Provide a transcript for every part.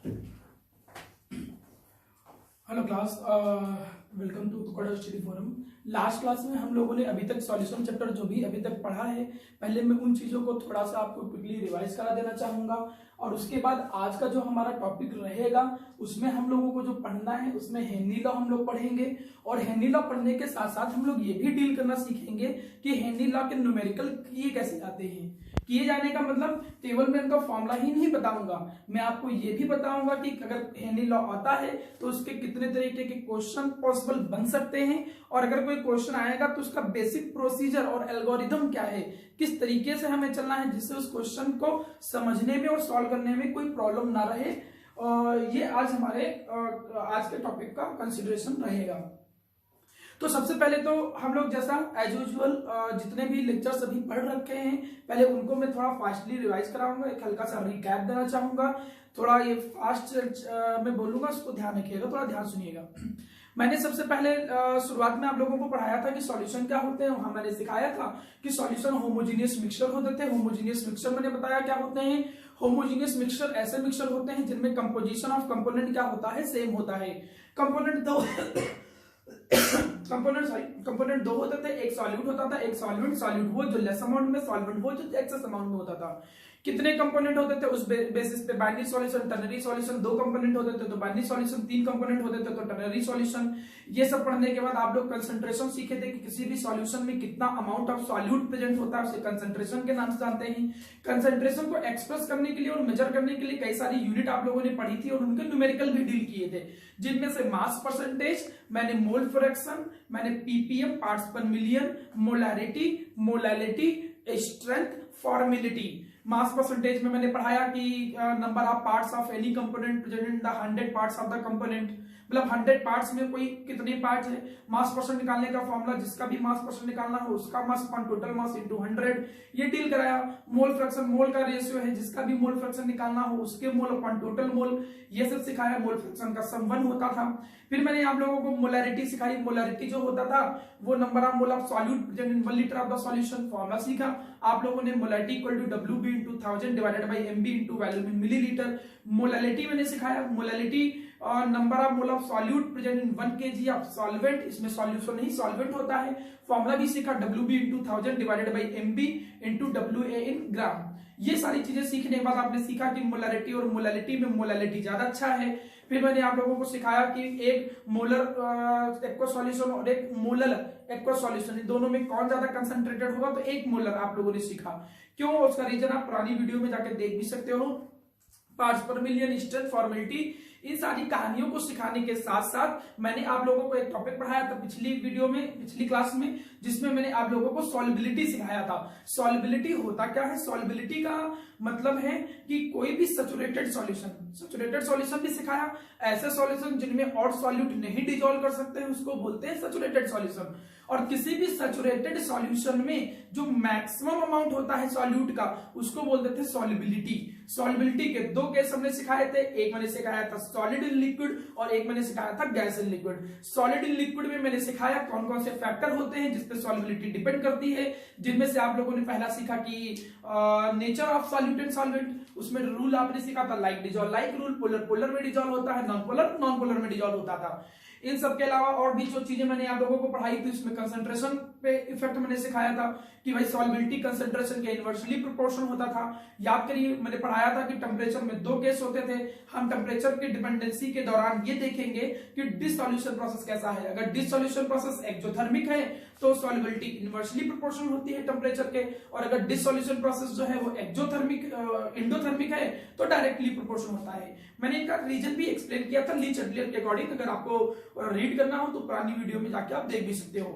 Hello class, welcome to Tukda study forum. Last class में हम लोगों ने अभी तक सॉल्यूशन चैप्टर जो भी अभी तक पढ़ा है, पहले मैं उन चीजों को थोड़ा सा आपको क्विकली रिवाइज करा देना चाहूंगा और उसके बाद आज का जो हमारा टॉपिक रहेगा उसमें हम लोगों को जो पढ़ना है उसमें हेनरी लॉ हम लोग पढ़ेंगे। और हेनरी लॉ पढ़ने के साथ साथ हम लोग ये भी डील करना सीखेंगे कि हेनरी लॉ के न्यूमेरिकल किए कैसे जाते हैं। किए जाने का मतलब केवल मैं उनका फॉर्मूला ही नहीं बताऊंगा, मैं आपको ये भी बताऊंगा कि अगर हेनरी लॉ आता है तो उसके कितने तरीके के क्वेश्चन पॉसिबल बन सकते हैं, और अगर कोई क्वेश्चन आएगा तो उसका बेसिक प्रोसीजर और एल्गोरिथम क्या है, किस तरीके से हमें चलना है जिससे उस क्वेश्चन को समझने में और सॉल्व करने में कोई प्रॉब्लम ना रहे। ये आज हमारे आज के टॉपिक का कंसिडरेशन रहेगा। तो सबसे पहले तो हम लोग जैसा एज यूजुअल जितने भी लेक्चर्स अभी पढ़ रखे हैं पहले उनको मैं थोड़ा फास्टली रिवाइज कराऊंगा, एक हल्का सा रिकैप देना चाहूंगा। थोड़ा ये फास्ट में बोलूंगा, उसको ध्यान रखिएगा, थोड़ा ध्यान सुनिएगा। मैंने सबसे पहले शुरुआत में आप लोगों को पढ़ाया था कि सॉल्यूशन क्या होते हैं। वहां मैंने सिखाया था कि सॉल्यूशन होमोजीनियस मिक्सचर होते थे। होमोजीनियस मिक्सचर मैंने बताया क्या होते हैं। होमोजीनियस मिक्सचर ऐसे मिक्सचर होते हैं जिनमें कंपोजिशन ऑफ कंपोनेंट क्या होता है, सेम होता है। कंपोनेंट कंपोनेंट दो होते थे, एक सॉल्यूट होता था, एक सॉल्यूट वो जो लेस अमाउंट में, सॉल्वेंट वो जो एक्सेस अमाउंट में होता था। कितने कंपोनेंट होते थे उस बेसिस पे, बाइनरी सॉल्यूशन, टर्नरी सॉल्यूशन। दो कंपोनेंट होते थे तो बाइनरी सॉल्यूशन, तीन कंपोनेंट होते थे तो टर्नरी सॉल्यूशन। ये सब पढ़ने के बाद आप लोग कंसंट्रेशन सीखे थे कि किसी भी सॉल्यूशन में कितना अमाउंट ऑफ सॉल्यूट प्रेजेंट होता है, उसे कंसंट्रेशन के नाम से जानते हैं। कंसंट्रेशन को एक्सप्रेस करने के लिए और मेजर करने के लिए कई सारी यूनिट आप लोगों ने पढ़ी थी और उनके न्यूमेरिकल भी डील किए थे, जिनमें से मास परसेंटेज, मैंने मोल फ्रैक्शन, मैंने पीपीएम पार्ट्स पर million, molality, strength, formality. Mass percentage में मैंने पढ़ाया कि number of parts of any component present in the 100 parts of the component, मतलब 100 पार्ट्स में कोई कितने पार्ट है। मास परसेंट निकालने का फॉर्मूला, जिसका भी मास परसेंट निकालना हो उसका mass upon total mass into 100, ये डील कराया। मोल फ्रैक्शन, मोल का रेशियो है, जिसका भी मोल फ्रैक्शन निकालना हो उसके मोल अपॉन टोटल मोल, ये सब सिखाया। मोल फ्रैक्शन का सम 1 होता था। फिर मैंने आप लोगों को मोलैरिटी सिखाई। मोलैरिटी जो होता था वो number of mole of solute present in 1 litre of the solution, formula सीखा आप लोगों ने। Molarity equal to WB into 1000 divided by MB into volume in millilitre. Molality मैंने सिखाया। Molality number of mole of solute present in 1 kg of solvent, इसमें solution नहीं solvent होता है। फॉर्मूला भी सीखा, WB into 1000 divided by MB into WA in gram. ये सारी चीजें सीखने के बाद आपने सीखा कि मोलैरिटी और मोलैलिटी में मोलैलिटी ज्यादा अच्छा है। फिर मैंने आप लोगों को सिखाया कि एक मोलर एक्वा सॉल्यूशन और एक मोलर एक्वा सॉल्यूशन, इन दोनों में कौन ज्यादा कंसंट्रेटेड होगा, तो एक मोलर आप लोगों ने सीखा। क्यों, उसका रीजन आप पुरानी वीडियो में जाके देख भी सकते हो। पार्ट्स पर मिलियन, स्ट्रेंथ, फॉर्मेलिटी, इन सारी कहानियों को सिखाने के साथ साथ मैंने आप लोगों को एक टॉपिक पढ़ाया था पिछली वीडियो में, पिछली क्लास में, जिसमें मैंने आप लोगों को सॉल्युबिलिटी सिखाया था। सॉल्युबिलिटी होता क्या है, सॉल्युबिलिटी का मतलब है कि कोई भी सैचुरेटेड सॉल्यूशन भी सिखाया। ऐसे सॉल्यूशन जिनमें और सॉल्यूट नहीं डिजोल्व कर सकते हैं उसको बोलते हैं सैचुरेटेड सॉल्यूशन। और किसी भी सैचुरेटेड सॉल्यूशन में जो मैक्सिमम अमाउंट होता है सॉल्यूट का उसको बोलते थे सॉल्युबिलिटी। सॉल्युबिलिटी के दो केस हमने सिखाए थे, एक मैंने सिखाया था सॉलिड इन लिक्विड और एक मैंने सिखाया था gas in liquid. Solid in liquid में मैंने सिखाया कौन कौन से फैक्टर होते हैं जिसपे सॉल्युबिलिटी डिपेंड करती है, जिनमें से आप लोगों ने पहला सीखा कि nature of solute and solvent, उसमें रूल आपने सीखा था like dissolve like rule, polar में डिजॉल्व होता है, नॉन पोलर में डिजॉल्व होता था। इन सब के अलावा और भी जो चीजें मैंने आप लोगों को पढ़ाई थी उसमें कंसंट्रेशन पे इफेक्ट मैंने सिखाया था कि भाई सॉल्युबिलिटी कंसंट्रेशन के इनवर्सली प्रोपोर्शनल होता था। याद करिए मैंने पढ़ाया था कि टेम्परेचर में दो केस होते थे। हम टेम्परेचर की डिपेंडेंसी के दौरान ये देखेंगे कि डिसॉल्यूशन प्रोसेस कैसा है। अगर डिसॉल्यूशन प्रोसेस एक्सोथर्मिक है तो सॉल्युबिलिटी इनवर्सली प्रोपोर्शनल होती है टेम्परेचर के, और अगर डिसॉल्यूशन प्रोसेस जो है वो एंडोथर्मिक है तो डायरेक्टली प्रोपोर्शनल होता है। मैंने इनका रीजन भी एक्सप्लेन किया था ली चैटलियर के अकॉर्डिंग, अगर आपको रीड करना हो तो पुरानी वीडियो में जाके आप देख भी सकते हो।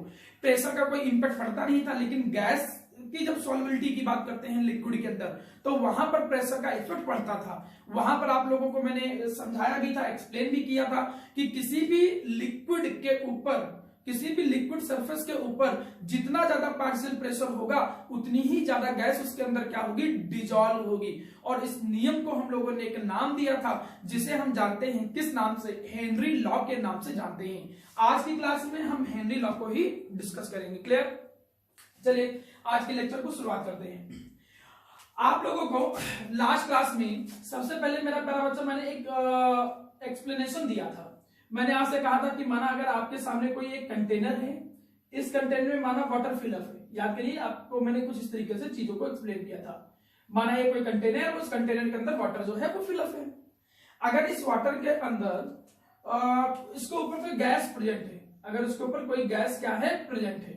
प्रेशर का कोई इंपैक्ट पड़ता नहीं था, लेकिन गैस की जब सॉल्युबिलिटी की बात करते हैं लिक्विड के अंदर तो वहां पर प्रेशर का इफेक्ट पड़ता था। वहां पर आप लोगों को मैंने समझाया भी था, एक्सप्लेन भी किया था कि किसी भी लिक्विड के ऊपर, किसी भी लिक्विड सरफेस के ऊपर जितना ज्यादा पार्शियल प्रेशर होगा उतनी ही ज्यादा गैस उसके अंदर क्या होगी, डिजॉल्व होगी। और इस नियम को हम लोगों ने एक नाम दिया था जिसे हम जानते हैं किस नाम से, हेनरी लॉ के नाम से जानते हैं। आज की क्लास में हम हेनरी लॉ को ही डिस्कस करेंगे। क्लियर, चलिए आज के लेक्चर को शुरुआत करते हैं। आप लोगों को लास्ट क्लास में सबसे पहले मेरा प्यारा बच्चा मैंने एक एक्सप्लेनेशन दिया था। मैंने आपसे कहा था कि माना अगर आपके सामने कोई एक कंटेनर है, इस कंटेनर में माना वाटर फिलअप है। याद करिए, आपको मैंने कुछ इस तरीके से चीजों को एक्सप्लेन किया था। माना ये कोई कंटेनर है, उस कंटेनर के अंदर वाटर जो है वो फिलअप है। अगर इस वाटर के अंदर इसके ऊपर कोई गैस प्रेजेंट है, अगर इसके ऊपर कोई गैस क्या है प्रेजेंट है,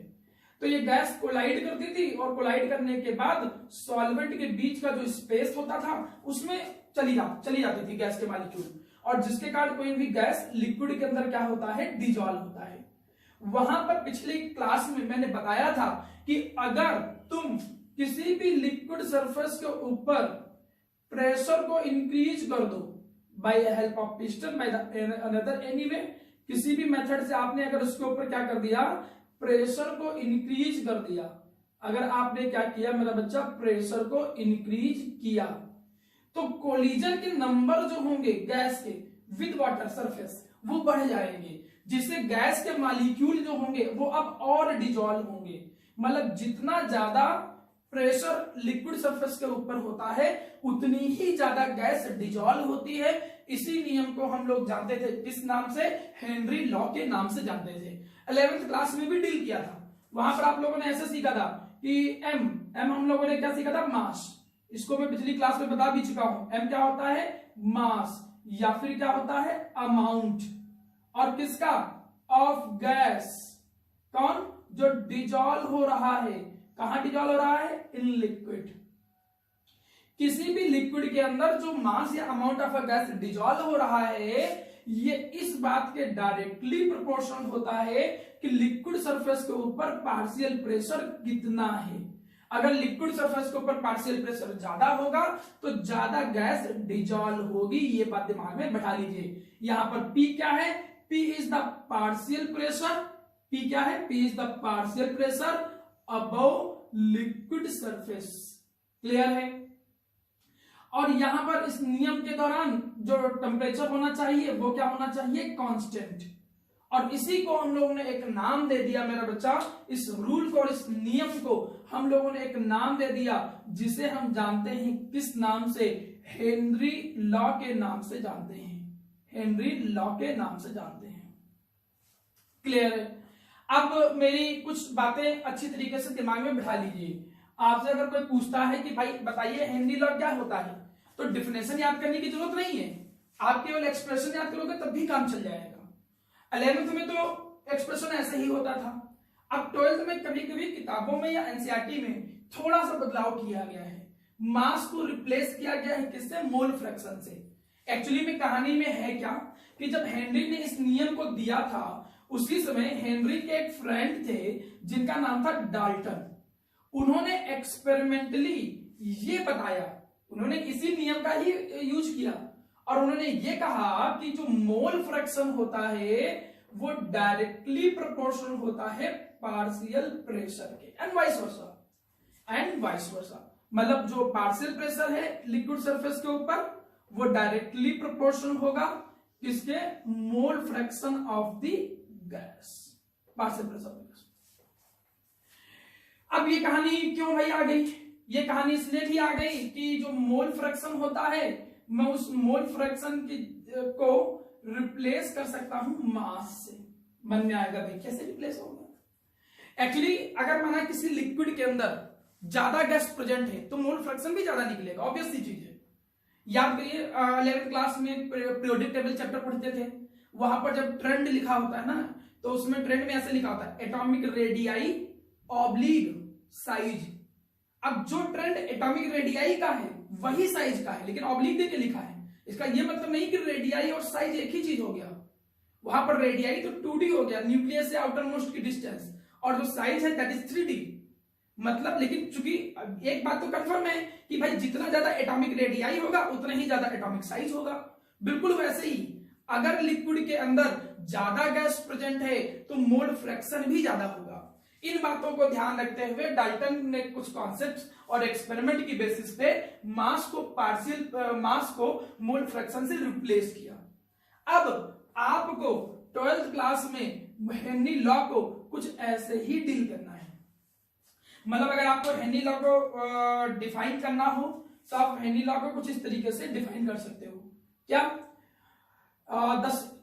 तो ये गैस कोलाइड करती थी और कोलाइड करने के बाद सॉल्वेंट के बीच का जो स्पेस होता था उसमें चली जाती थी गैस के मॉलिक्यूल, और जिसके कारण कोई भी गैस लिक्विड के अंदर क्या होता है, डिजॉल्व होता है। वहां पर पिछली क्लास में मैंने बताया था कि अगर तुम किसी भी लिक्विड सरफेस के ऊपर प्रेशर को इंक्रीज कर दो by help of piston by another anyway, किसी भी मेथड से आपने अगर उसके ऊपर क्या कर दिया, प्रेशर को इंक्रीज कर दिया, अगर आपने क्या किया मेरा बच्चा, प्रेशर को इंक्रीज किया, तो कोलिजन के नंबर जो होंगे गैस के विद वाटर सरफेस वो बढ़ जाएंगे, जिससे गैस के मॉलिक्यूल जो होंगे वो अब और डिजॉल्व होंगे। मतलब जितना ज्यादा प्रेशर लिक्विड सरफेस के ऊपर होता है उतनी ही ज्यादा गैस डिजॉल्व होती है। इसी नियम को हम लोग जानते थे, किस नाम से, हेनरी लॉ के नाम से जानते थे। 11th क्लास में भी डील किया था, वहां पर आप लोगों ने ऐसे सीखा था कि एम हम लोगों ने क्या सीखा था, मास। इसको मैं पिछली क्लास में बता भी चुका हूं। एम क्या होता है, मास, या फिर क्या होता है, अमाउंट, और किसका, ऑफ गैस, कौन, जो डिजॉल्व हो रहा है, कहां डिजॉल्व हो रहा है, इन लिक्विड। किसी भी लिक्विड के अंदर जो मास या अमाउंट ऑफ गैस डिजॉल्व हो रहा है, ये इस बात के डायरेक्टली प्रोपोर्शनल होता है कि लिक्विड सरफेस के ऊपर पार्शियल प्रेशर कितना है। अगर लिक्विड सरफेस के ऊपर पार्शियल प्रेशर ज्यादा होगा तो ज्यादा गैस डिजॉल्व होगी। ये बात दिमाग में बैठा लीजिए। यहां पर P क्या है, P is the partial pressure, P क्या है, P is the partial pressure above liquid surface. Clear है। और यहां पर इस नियम के दौरान जो टेम्परेचर होना चाहिए वो क्या होना चाहिए, कांस्टेंट। और इसी को हम लोगों ने एक नाम दे दिया मेरा बच्चा, इस रूल को और इस नियम को हम लोगों ने एक नाम दे दिया जिसे हम जानते हैं किस नाम से, हेनरी लॉ के नाम से जानते हैं, हेनरी लॉ के नाम से जानते हैं। क्लियर है। अब मेरी कुछ बातें अच्छी तरीके से दिमाग में बिठा लीजिए। आपसे अगर कोई पूछता है कि भाई बताइए हेनरी लॉ क्या होता है, तो डिफिनेशन याद करने की जरूरत नहीं है, आप केवल एक्सप्रेशन याद करोगे तब भी काम चल जाएगा। 11th में तो एक्सप्रेशन ऐसे ही होता था। अब 12th में कभी कभी किताबों में या एनसीईआरटी में थोड़ा सा बदलाव किया गया है, मास को रिप्लेस किया गया है किससे, मोल फ्रैक्शन से। एक्चुअली में कहानी में है क्या कि जब हेनरी ने इस नियम को दिया था उसी समय हेनरी के एक फ्रेंड थे जिनका नाम था डाल्टन। उन्होंने एक्सपेरिमेंटली ये बताया, उन्होंने इसी नियम का ही यूज किया और उन्होंने ये कहा कि जो मोल फ्रैक्शन होता है वो डायरेक्टली प्रोपोर्शनल होता है पार्शियल प्रेशर के, एंड वाइस वर्सा। मतलब जो पार्शियल प्रेशर है लिक्विड सरफेस के ऊपर वो डायरेक्टली प्रोपोर्शनल होगा किसके, मोल fraction of the gas, partial pressure. अब ये कहानी क्यों भाई आ गई, ये कहानी इसलिए भी आ गई कि जो मोल फ्रैक्शन होता है मैं उस मोल फ्रैक्शन को रिप्लेस कर सकता हूं मास से। मन में आएगा भाई कैसे रिप्लेस होगा। एक्चुअली अगर माना किसी लिक्विड के अंदर ज्यादा गैस प्रेजेंट है तो मोल फ्रैक्शन भी ज्यादा निकलेगा, ऑब्वियस सी चीज है। याद करिए 11th क्लास में पीरियोडिक टेबल चैप्टर पढ़ते थे, वहां पर जब ट्रेंड लिखा होता है ना तो उसमें ट्रेंड में ऐसे लिखा होता है एटॉमिक रेडियाई ऑब्लिक साइज। अब जो ट्रेंड एटॉमिक रेडियाई का है वही साइज का है लेकिन ऑब्लिक देके लिखा है। इसका ये मतलब नहीं कि रेडियाई और साइज एक ही चीज हो गया, वहां पर रेडियाई तो 2D हो गया, न्यूक्लियस से आउटर मोस्ट की डिस्टेंस, और जो साइज है दैट इज 3D। मतलब लेकिन चूंकि एक बात तो कंफर्म है कि भाई जितना ज्यादा एटॉमिक रेडियाई होगा उतना ही ज्यादा एटॉमिक साइज होगा। बिल्कुल वैसे ही अगर लिक्विड के अंदर ज्यादा गैस प्रेजेंट है तो मोल फ्रैक्शन भी ज्यादा होगा। इन बातों को ध्यान रखते हुए डाल्टन ने कुछ कॉन्सेप्ट्स और एक्सपेरिमेंट की बेसिस पे मास को मोल फ्रैक्शन से रिप्लेस किया। अब आपको 12th क्लास में हेनरी लॉ को कुछ ऐसे ही डील करना है। मतलब अगर आपको हेनरी लॉ को डिफाइन करना हो तो आप हेनरी लॉ को कुछ इस तरीके से डिफाइन कर सकते हो। क्या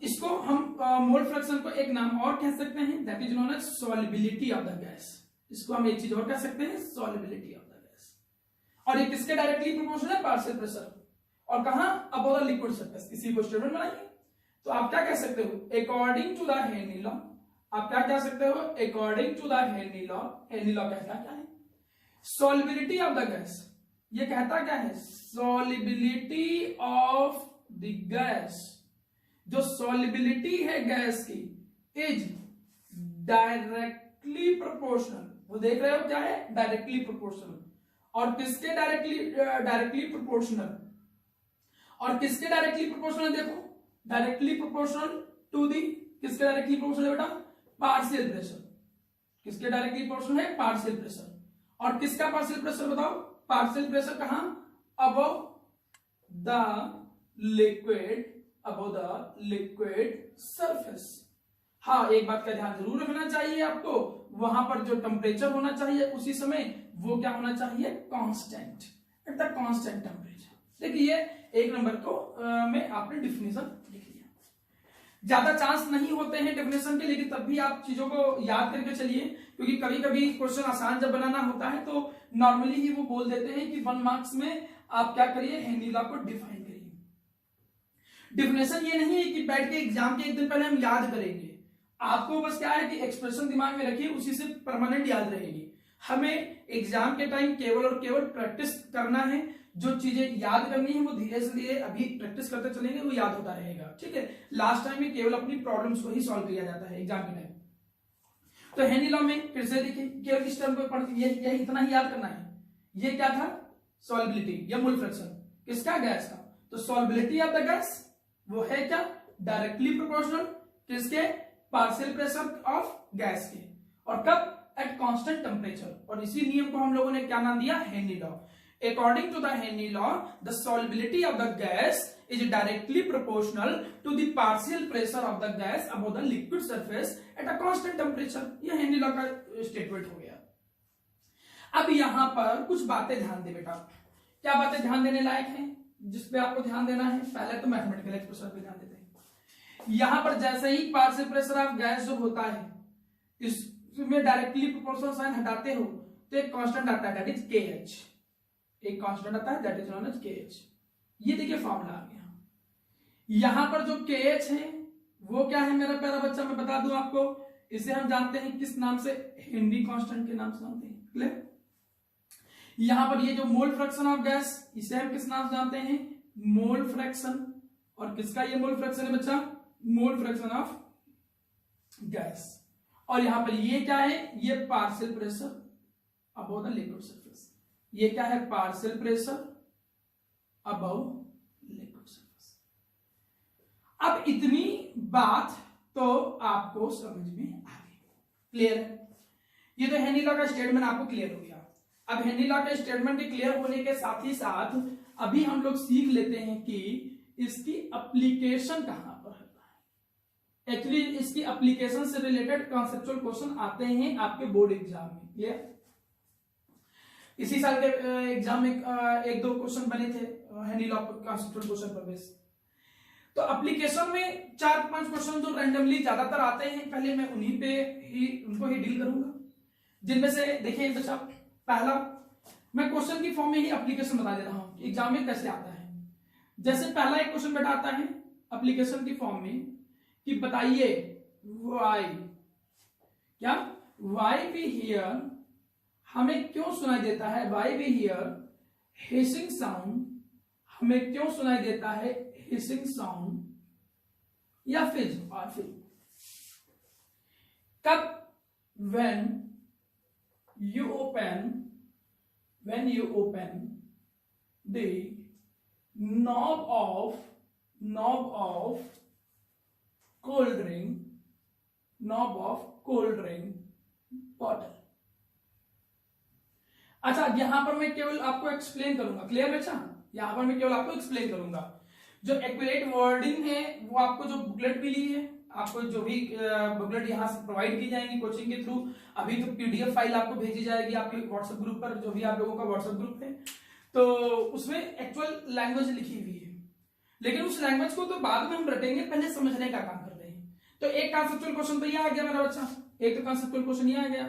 इसको हम मोल फ्रैक्शन को एक नाम और कह सकते हैं, that is known as solubility of the gas. इसको हम एक चीज और कह सकते हैं, सॉल्युबिलिटी ऑफ द गैस। और ये किसके डायरेक्टली प्रोपोर्शनल है, पार्शियल प्रेशर। और कहां, अबव द लिक्विड सरफेस। किसी को स्टेटमेंट बनाइए तो आप क्या कह सकते हो, according to the Henry law. आप क्या कह सकते हो, according to the Henry law. Henry law कहता क्या है, सॉल्युबिलिटी ऑफ द गैस। ये कहता क्या है, सॉल्युबिलिटी ऑफ द गैस। जो सॉल्युबिलिटी है गैस की इज डायरेक्टली प्रोपोर्शनल। वो देख रहे हो क्या है, डायरेक्टली प्रोपोर्शनल। और किसके डायरेक्टली प्रोपोर्शनल, और किसके डायरेक्टली प्रोपोर्शनल, देखो डायरेक्टली प्रोपोर्शनल टू दी, किसके डायरेक्टली प्रोपोर्शनल है बेटा, पार्शियल प्रेशर। किसके डायरेक्टली प्रोपोर्शनल है, पार्शियल प्रेशर। और किसका पार्शियल प्रेशर बताओ, पार्शियल प्रेशर कहां, above the liquid, above the liquid surface. हाँ, एक बात का ध्यान जरूर रखना चाहिए आपको, वहां पर जो टेम्परेचर होना चाहिए उसी समय वो क्या होना चाहिए, constant, at the constant temperature. देखिए एक नंबर को में आपने डिफिनेशन लिख लिया। ज्यादा चांस नहीं होते हैं डेफिनेशन के, लेकिन तब भी आप चीजों को याद करके चलिए, क्योंकि कभी कभी क्वेश्चन आसान जब बनाना होता है तो नॉर्मली ही वो बोल देते हैं कि 1 मार्क्स में आप क्या करिए, हेनरी लॉ को डिफाइन करिए। डिफिनेशन ये नहीं है कि बैठ के एग्जाम के एक दिन पहले हम याद करेंगे। आपको बस क्या है कि एक्सप्रेशन दिमाग में रखिए, उसी से परमानेंट याद रहेगी। हमें एग्जाम के टाइम केवल और केवल प्रैक्टिस करना है। जो चीजें याद करनी है वो धीरे से धीरे अभी प्रैक्टिस करते चलेंगे, वो याद होता रहेगा। ठीक है, लास्ट टाइम में केवल अपनी प्रॉब्लम्स को ही सॉल्व किया जाता है एग्जाम के टाइम। तो हेनरी लॉ में फिर से देखिए, केवल इस टर्म को पढ़ ये इतना ही याद करना है। ये क्या था, सॉल्युबिलिटी या मोल फ्रैक्शन, किसका, गैस का। तो सॉल्युबिलिटी ऑफ द गैस वो है क्या, डायरेक्टली प्रोपोर्शनल किसके, पार्शियल प्रेशर ऑफ गैस के। और कब, एट कांस्टेंट टेम्परेचर। और इसी नियम को हम लोगों ने क्या नाम दिया, Henry law. According to the Henry law, the solubility of the gas is directly proportional to the partial pressure of the gas above the liquid surface at a constant temperature. ये हेनरी लॉ का statement हो गया। अब यहां पर कुछ बातें ध्यान दे बेटा। क्या बातें ध्यान देने लायक हैं जिसपे आपको ध्यान देना है, पहले तो मैथमेटिकल एक्सप्रेशन पे ध्यान देते हैं। यहां पर जैसे ही पार्शियल प्रेशर ऑफ गैस जो होता है, इसमें डायरेक्टली प्रोपोर्शनल साइन हटाते हो तो एक कांस्टेंट आता है, दैट इज KH। एक कांस्टेंट आता है, that is known as KH। ये देखिए फॉर्मूला आ गया। यहां पर जो KH है वो क्या है मेरा प्यारा बच्चा, मैं बता दूं आपको, इसे हम जानते हैं किस नाम से, हेनरी कांस्टेंट के नाम से जानते हैं। क्लियर। यहां पर ये जो मोल फ्रैक्शन ऑफ गैस, इसे हम किस नाम से जानते हैं, मोल फ्रैक्शन। और किसका ये मोल फ्रैक्शन है बच्चा, मोल फ्रैक्शन ऑफ गैस। और यहां पर ये क्या है, ये partial pressure above the liquid surface. ये क्या है, partial pressure above liquid surface. अब इतनी बात तो आपको समझ में आ गई, क्लियर है। ये तो हेनरी लॉ का स्टेटमेंट आपको क्लियर हो गया। अब हेनरी लॉ के स्टेटमेंट के क्लियर होने के साथ ही साथ अभी हम लोग सीख लेते हैं कि इसकी एप्लीकेशन कहां पर है। एक्चुअली इसकी एप्लीकेशन से रिलेटेड कॉन्सेप्चुअल क्वेश्चन आते हैं आपके बोर्ड एग्जाम में। क्लियर। इसी साल के एग्जाम में एक दो क्वेश्चन बने थे हेनरी लॉ कॉन्सेप्चुअल क्वेश्चन पर बेस। तो एप्लीकेशन में 4-5 क्वेश्चन जो रैंडमली ज्यादातर आते हैं, पहले मैं उन्हीं पे ही उनको ही डील करूंगा। जिनमें से देखिए बच्चा, पहला मैं क्वेश्चन की फॉर्म में ही एप्लीकेशन बता दे रहा हूं एग्जाम में कैसे आता है। जैसे पहला एक क्वेश्चन बेटा आता है एप्लीकेशन की फॉर्म में कि बताइए वाई, क्या वाई वी हियर, हमें क्यों सुनाई देता है, why we hear hissing sound, हमें क्यों सुनाई देता है हिसिंग साउंड, या फिर और फिर कब, when you open the knob of cold drink bottle। अच्छा, यहां पर मैं केवल आपको एक्सप्लेन करूंगा। क्लियर बच्चा, यहां पर मैं केवल आपको एक्सप्लेन करूंगा। जो एक्यूरेट वर्डिंग है वो आपको जो बुकलेट मिली है आपको जो भी बुकलेट यहाँ से प्रोवाइड की जाएंगी कोचिंग के थ्रू। अभी तो पीडीएफ फाइल आपको भेजी जाएगी आपके व्हाट्सएप ग्रुप पर, जो भी आप लोगों का व्हाट्सएप ग्रुप है, तो उसमें एक्चुअल लैंग्वेज लिखी हुई है, लेकिन उस लैंग्वेज को तो बाद में हम रटेंगे, पहले समझने का काम कर रहे हैं। तो एक कॉन्सेप्चुअल क्वेश्चन तो ये आ गया मेरा बच्चा, एक तो कॉन्सेप्चुअल क्वेश्चन ये आ गया।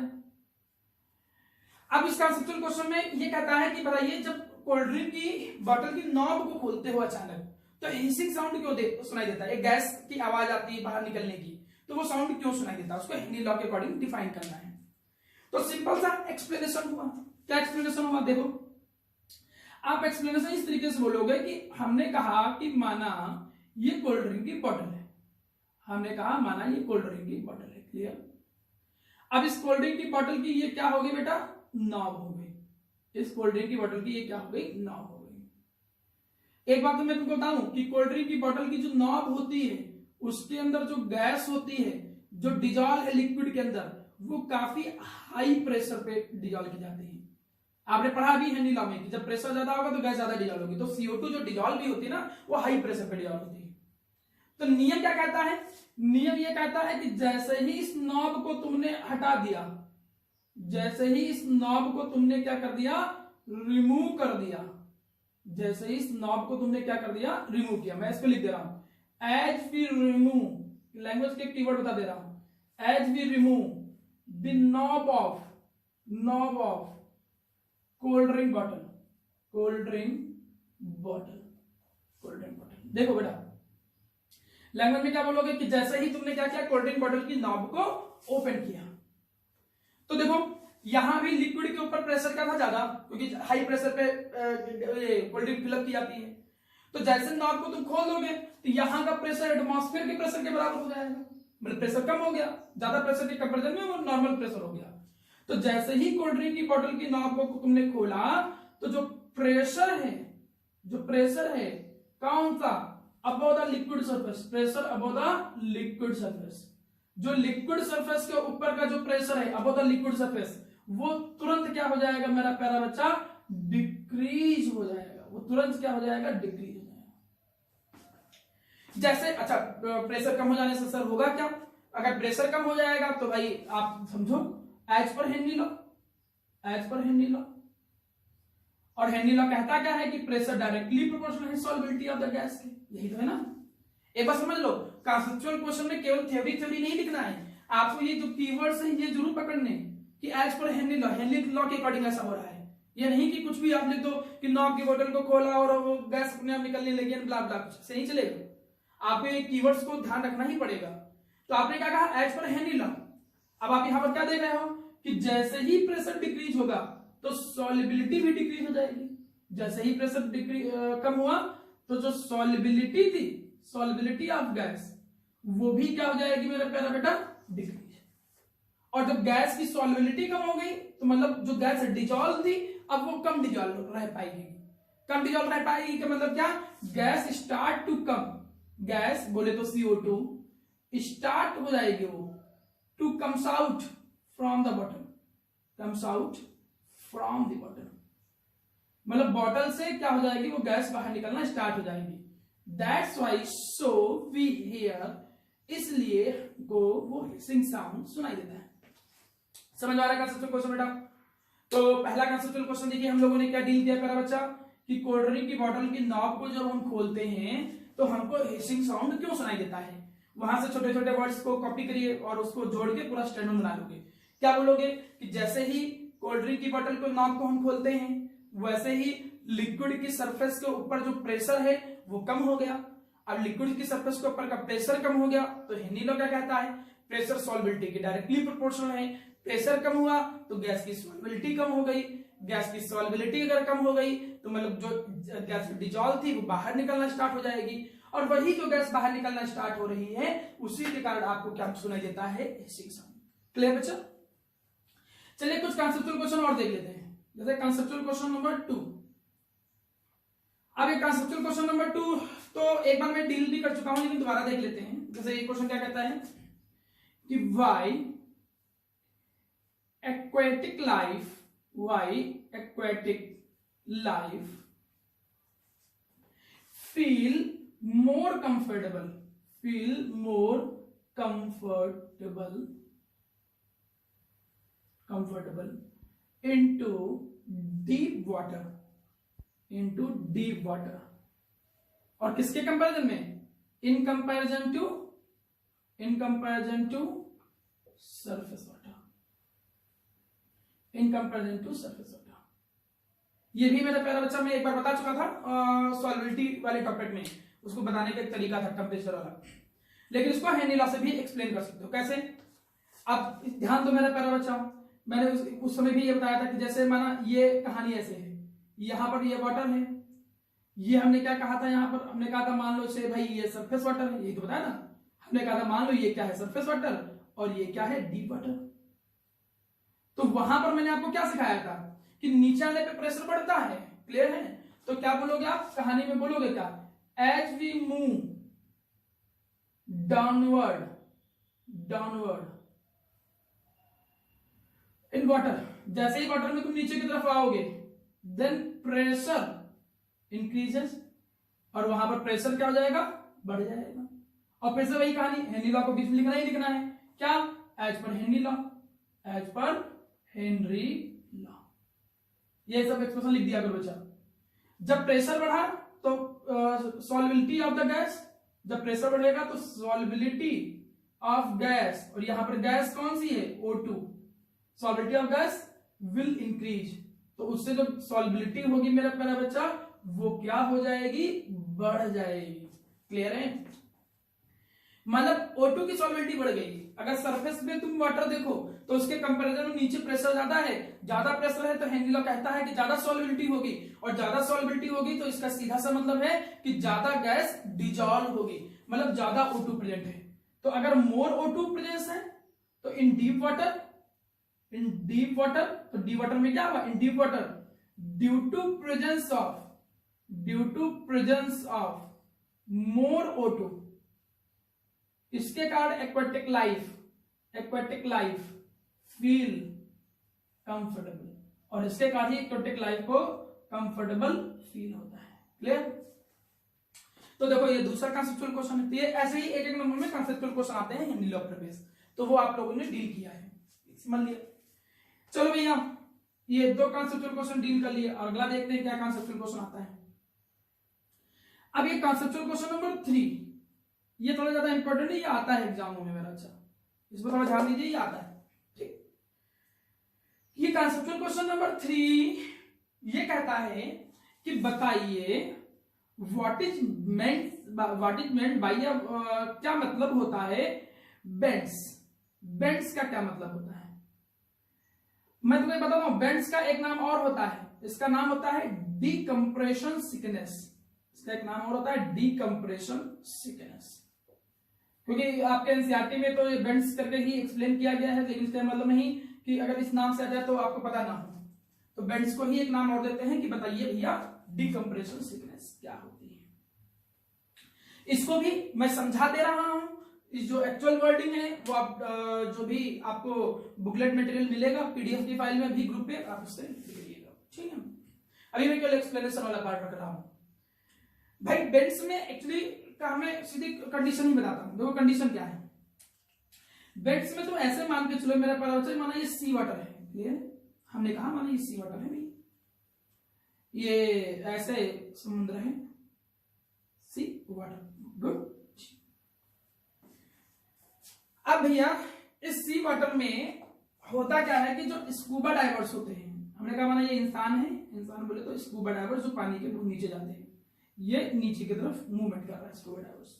अब इस कॉन्सेप्चुअल क्वेश्चन में ये कहता है कि बताइए जब कोल्ड ड्रिंक की बोतल की नॉब को खोलते हो अचानक तो हिसिंग साउंड क्यों सुनाई देता है? एक गैस की आवाज आती है बाहर निकलने की, तो वो साउंड क्यों सुनाई देता है? उसको हेनरी लॉ के अकॉर्डिंग डिफाइन करना है। तो सिंपल सा एक्सप्लेनेशन हुआ। क्या एक्सप्लेनेशन हुआ? देखो, आप एक्सप्लेनेशन इस तरीके से बोलोगे कि हमने कहा कि माना ये कोल्ड ड्रिंक की बोतल है, हमने कहा माना ये कोल्ड ड्रिंक की बोतल है। क्लियर? अब इस कोल्ड ड्रिंक की बोतल की ये क्या हो गई बेटा? नॉब हो गई। इस कोल्ड ड्रिंक की बोतल की ये क्या हो गई? नॉब हो गई। एक बात तो मैं तुमको बताऊं कि कोल्ड ड्रिंक की बोतल की जो नॉब होती है उसके अंदर जो गैस होती है, जो डिजॉल्व है लिक्विड के अंदर, वो काफी हाई प्रेशर पे डिजॉल्व की जाती है। आपने पढ़ा भी है नीला में कि जब प्रेशर ज्यादा होगा तो गैस ज्यादा डिजॉल्व होगी। तो CO2 जो डिजॉल्व भी होती है ना, वो हाई प्रेशर पे डिजॉल्व होती है। तो नियम क्या कहता है? नियम ये कहता है कि जैसे ही इस नॉब को तुमने हटा दिया, जैसे ही इस नॉब को तुमने क्या कर दिया? रिमूव कर दिया। जैसे ही इस नॉब को तुमने क्या कर दिया? रिमूव किया। मैं इसको लिख दे रहा हूं, एज वी रिमूव, लैंग्वेज के कीवर्ड बता दे रहा हूं, as we remove the knob of cold drink bottle, cold drink bottle, cold drink bottle. देखो बेटा, लैंग्वेज में क्या बोलोगे कि जैसे ही तुमने क्या किया? कोल्ड ड्रिंक बॉटल की नॉब को ओपन किया। तो देखो यहां भी लिक्विड के ऊपर प्रेशर क्या था? ज्यादा, क्योंकि हाई प्रेशर पे कोल्ड ड्रिंक फिलअप की जाती है। तो जैसे नॉब को तुम खोल दोगे तो यहां का प्रेशर एटमॉस्फेयर के प्रेशर के बराबर हो जाएगा, मतलब प्रेशर कम हो गया, ज्यादा प्रेशर के कंपैरिजन में वो नॉर्मल प्रेशर हो गया। तो जैसे ही कोल्ड ड्रिंक की बोतल की नॉब को तुमने खोला तो जो प्रेशर है, जो प्रेशर है कौन सा? Above the liquid surface, pressure above the liquid surface. जो लिक्विड सरफेस के ऊपर का जो प्रेशर है अबव द लिक्विड सरफेस, वो तुरंत क्या हो जाएगा मेरा प्यारा बच्चा? डिक्रीज हो जाएगा। वो तुरंत क्या हो जाएगा? डिक्रीज हो जाएगा। जैसे अच्छा, प्रेशर कम हो जाने से सर होगा क्या? अगर प्रेशर कम हो जाएगा तो भाई आप समझो as per Henry law, as per Henry law. और हेनरी लॉ कहता क्या है कि प्रेशर डायरेक्टली प्रोपोर्शनल है सॉल्युबिलिटी ऑफ द गैस के। यही तो है ना? एक बार समझ लो, कॉन्सेप्चुअल क्वेश्चन में केवल थ्योरी नहीं लिखना है, आपको ये जो कीवर्ड्स हैं ये जरूर पकड़ने कि एज पर हेनरी लॉ के अकॉर्डिंग ऐसा हो रहा है। ये नहीं कि कुछ भी आप लिख दो कि नॉब की बोतल को खोला और वो गैस अपने आप निकलने लगी, ब्ला ब्ला, कुछ से नहीं चलेगा। आपको ये कीवर्ड्स को ध्यान रखना ही पड़ेगा। तो आपने क्या कहा? As per Henry law. अब आप यहां पर क्या देख रहे हो कि जैसे ही प्रेशर डिक्रीज होगा तो सॉल्युबिलिटी भी डिक्रीज हो जाएगी। जैसे ही प्रेशर कम हुआ तो जो सॉल्युबिलिटी थी, सॉल्युबिलिटी ऑफ गैस, वो भी क्या हो जाएगी मेरा प्यारा बेटा? डिक्रीज। और जब गैस की सॉल्युबिलिटी कम हो गई तो मतलब जो गैस डिजॉल्व थी अब वो कम डिजॉल्व रह पाएगी। कम डिजॉल्व रह पाएगी का मतलब क्या? Gas start to come, gas बोले तो CO2 स्टार्ट हो जाएगी वो to comes out from the bottle, comes out from the bottle, मतलब बॉटल से क्या हो जाएगी? वो गैस बाहर निकलना स्टार्ट हो जाएगी। That's why so we hear, इसलिए को वो हिसिंग साउंड सुनाई देता है। समझ आ रहा है कॉन्सेप्चुअल क्वेश्चन बेटा? तो पहला कॉन्सेप्चुअल क्वेश्चन देखिए हम लोगों ने क्या डील किया प्यारा बच्चा कि कोल्ड ड्रिंक की बोतल की नॉब को जब हम खोलते हैं तो हमको हिसिंग साउंड क्यों सुनाई देता है। वहां से छोटे छोटे वर्ड्स को कॉपी करिए और उसको जोड़ के पूरा स्टेटमेंट बना लोगे। क्या बोलोगे कि जैसे ही कोल्ड ड्रिंक की बोतल को नॉब को हम खोलते हैं वैसे ही लिक्विड की सरफेस के ऊपर जो प्रेशर है वो कम हो गया। अब लिक्विड की सरफेस के ऊपर का प्रेशर कम हो गया तो हेनरी लॉ क्या कहता है? प्रेशर सॉल्युबिलिटी के डायरेक्टली प्रोपोर्शनल है। प्रेशर कम हुआ तो गैस की सॉल्युबिलिटी कम हो गई। गैस की सॉल्युबिलिटी अगर कम हो गई तो मतलब जो गैस डिजॉल्व थी वो बाहर निकलना स्टार्ट हो जाएगी। और वही जो गैस बाहर निकलना स्टार्ट हो रही है उसी के कारण आपको क्या सुनाई देता है? Hissing sound. क्लियर बच्चा? चलिए कुछ कॉन्सेप्चुअल क्वेश्चन और देख लेते हैं। जैसे कॉन्सेप्चुअल क्वेश्चन नंबर 2। अब ये कॉन्सेप्चुअल क्वेश्चन नंबर 2 तो एक बार मैं डील भी कर चुका हूं लेकिन दोबारा देख लेते हैं। जैसे ये क्वेश्चन क्या कहता है कि why aquatic life feel more comfortable into deep water और किसके कंपैरिजन में? In comparison to surface water, ये भी मेरा प्यारा बच्चा मैं एक बार बता चुका था सॉल्युबिलिटी वाले टॉपिक में, उसको बताने का एक तरीका था टेम्परेचर वाला, लेकिन इसको हेनरी लॉ से भी एक्सप्लेन कर सकते हो। कैसे? आप ध्यान दो मेरा प्यारा बच्चा, मैंने उस समय भी ये बताया था कि जैसे माना ये कहानी ऐसे है, यहां पर ये वाटर है, ये हमने क्या कहा था, यहां पर हमने कहा था मान लो से भाई ये सरफेस वाटर है, ये तो बताया ना, हमने कहा था मान लो ये क्या है, सरफेस वाटर, और ये क्या है, डीप वाटर। तो वहां पर मैंने आपको क्या सिखाया था कि नीचे आने पे प्रेशर बढ़ता है, क्लियर है? तो क्या बोलोगे आप कहानी में, बोलोगे क्या, as we move downward in water, जैसे ही वाटर में तुम नीचे की तरफ आओगे देन प्रेशर इंक्रीजेस, और वहां पर प्रेशर क्या हो जाएगा, बढ़ जाएगा। और फिर से वही कहानी, हेनरी लॉ को बीच में लिखना ही लिखना है, क्या, एज पर हेनरी लॉ, ये सब एक्सप्रेशन लिख दिया करो बच्चा। जब प्रेशर बढ़ा तो सॉल्युबिलिटी ऑफ द गैस, जब प्रेशर बढ़ेगा तो सॉल्युबिलिटी ऑफ गैस, और यहां पर गैस कौन सी है, O2, solubility of gas will increase, तो उससे जो सॉल्युबिलिटी होगी मेरा प्यारा बच्चा वो क्या हो जाएगी, बढ़ जाएगी। क्लियर है? मतलब O2 की सॉल्युबिलिटी बढ़ गई। अगर सरफेस में तुम वाटर देखो तो उसके कंपैरिजन में नीचे प्रेशर ज्यादा है, ज्यादा प्रेशर है तो हेनरी लॉ कहता है कि ज्यादा सॉल्युबिलिटी होगी, और ज्यादा सॉल्युबिलिटी होगी तो इसका सीधा सा मतलब है कि ज्यादा गैस डिजॉल्व होगी, मतलब ज्यादा O2 प्रेजेंट है। तो अगर मोर O2 प्रेजेंस है तो इन डीप वाटर तो डीप वाटर में क्या होगा, in deep water due to presence of more O2, इसके कारण एक्वाटिक लाइफ फील कंफर्टेबल, और इसके कारण ही एक्वाटिक लाइफ को कंफर्टेबल फील होता है। क्लियर? तो देखो ये दूसरा कॉन्सेप्चुअल क्वेश्चन है, तो ये ऐसे ही एक एक नंबर में कॉन्सेप्चुअल क्वेश्चन आते हैं हेनरी लॉ पर बेस, तो वो आप लोगों ने डील किया है, समझ लिया। चलो भैया ये दो कॉन्सेप्चुअल क्वेश्चन डील कर लिए, और अगला देखते हैं क्या कॉन्सेप्चुअल क्वेश्चन आता है। अब ये कॉन्सेप्चुअल क्वेश्चन नंबर 3, ये थोड़ा ज्यादा इंपॉर्टेंट है, ये आता है एग्जामों में मेरा, अच्छा इसमें थोड़ा ध्यान दीजिए, ये आता है। ठीक, ये कॉन्सेप्चुअल क्वेश्चन नंबर 3 ये कहता है कि बताइए व्हाट इज मेंट बाय, क्या मतलब होता है बेंड्स का क्या मतलब होता है। मैं तुम्हें बताता हूं, बेंड्स का एक नाम और होता है, इसका नाम होता है डीकंप्रेशन सिकनेस, इसका एक नाम और होता है डीकंप्रेशन सिकनेस, क्योंकि आपके एनसीईआरटी में तो ये बेंड्स करके ही एक्सप्लेन किया गया है, लेकिन इसका मतलब नहीं कि अगर इस नाम से आ जाए तो आपको पता ना हो, तो बेंड्स को ही एक नाम और देते हैं कि बताइए भैया डीकंप्रेशन सिकनेस क्या होती है। इसको भी मैं समझा दे रहा हूं, इस जो एक्चुअल वर्डिंग है वो आप जो भी आपको बुकलेट मटेरियल मिलेगा पीडीएफ की फाइल में भी ग्रुप पे, आप उससे लिखिएगा, ठीक है। अभी मैं केवल एक्सप्लेनेशन वाला पार्ट रख रहा हूं भाई। बेंड्स में एक्चुअली का मैं सीधी कंडीशन ही बताता हूं। देखो कंडीशन क्या है, बेंड्स में तो ऐसे मान के चलो मेरा पता चले, माना ये सी वाटर है, क्लियर, हमने कहा माना ये सी वाटर है भाई, ये ऐसे समुद्र है, सी वाटर, गुड। अब भैया इस सी वाटर में होता क्या है कि जो स्कूबा डाइवर्स होते हैं, हमने कहा माना ये इंसान है, इंसान बोले तो स्कूबा डाइवर्स जो पानी के नीचे जाते हैं, ये नीचे की तरफ मूवमेंट कर रहा है स्कूबा डाइवर्स।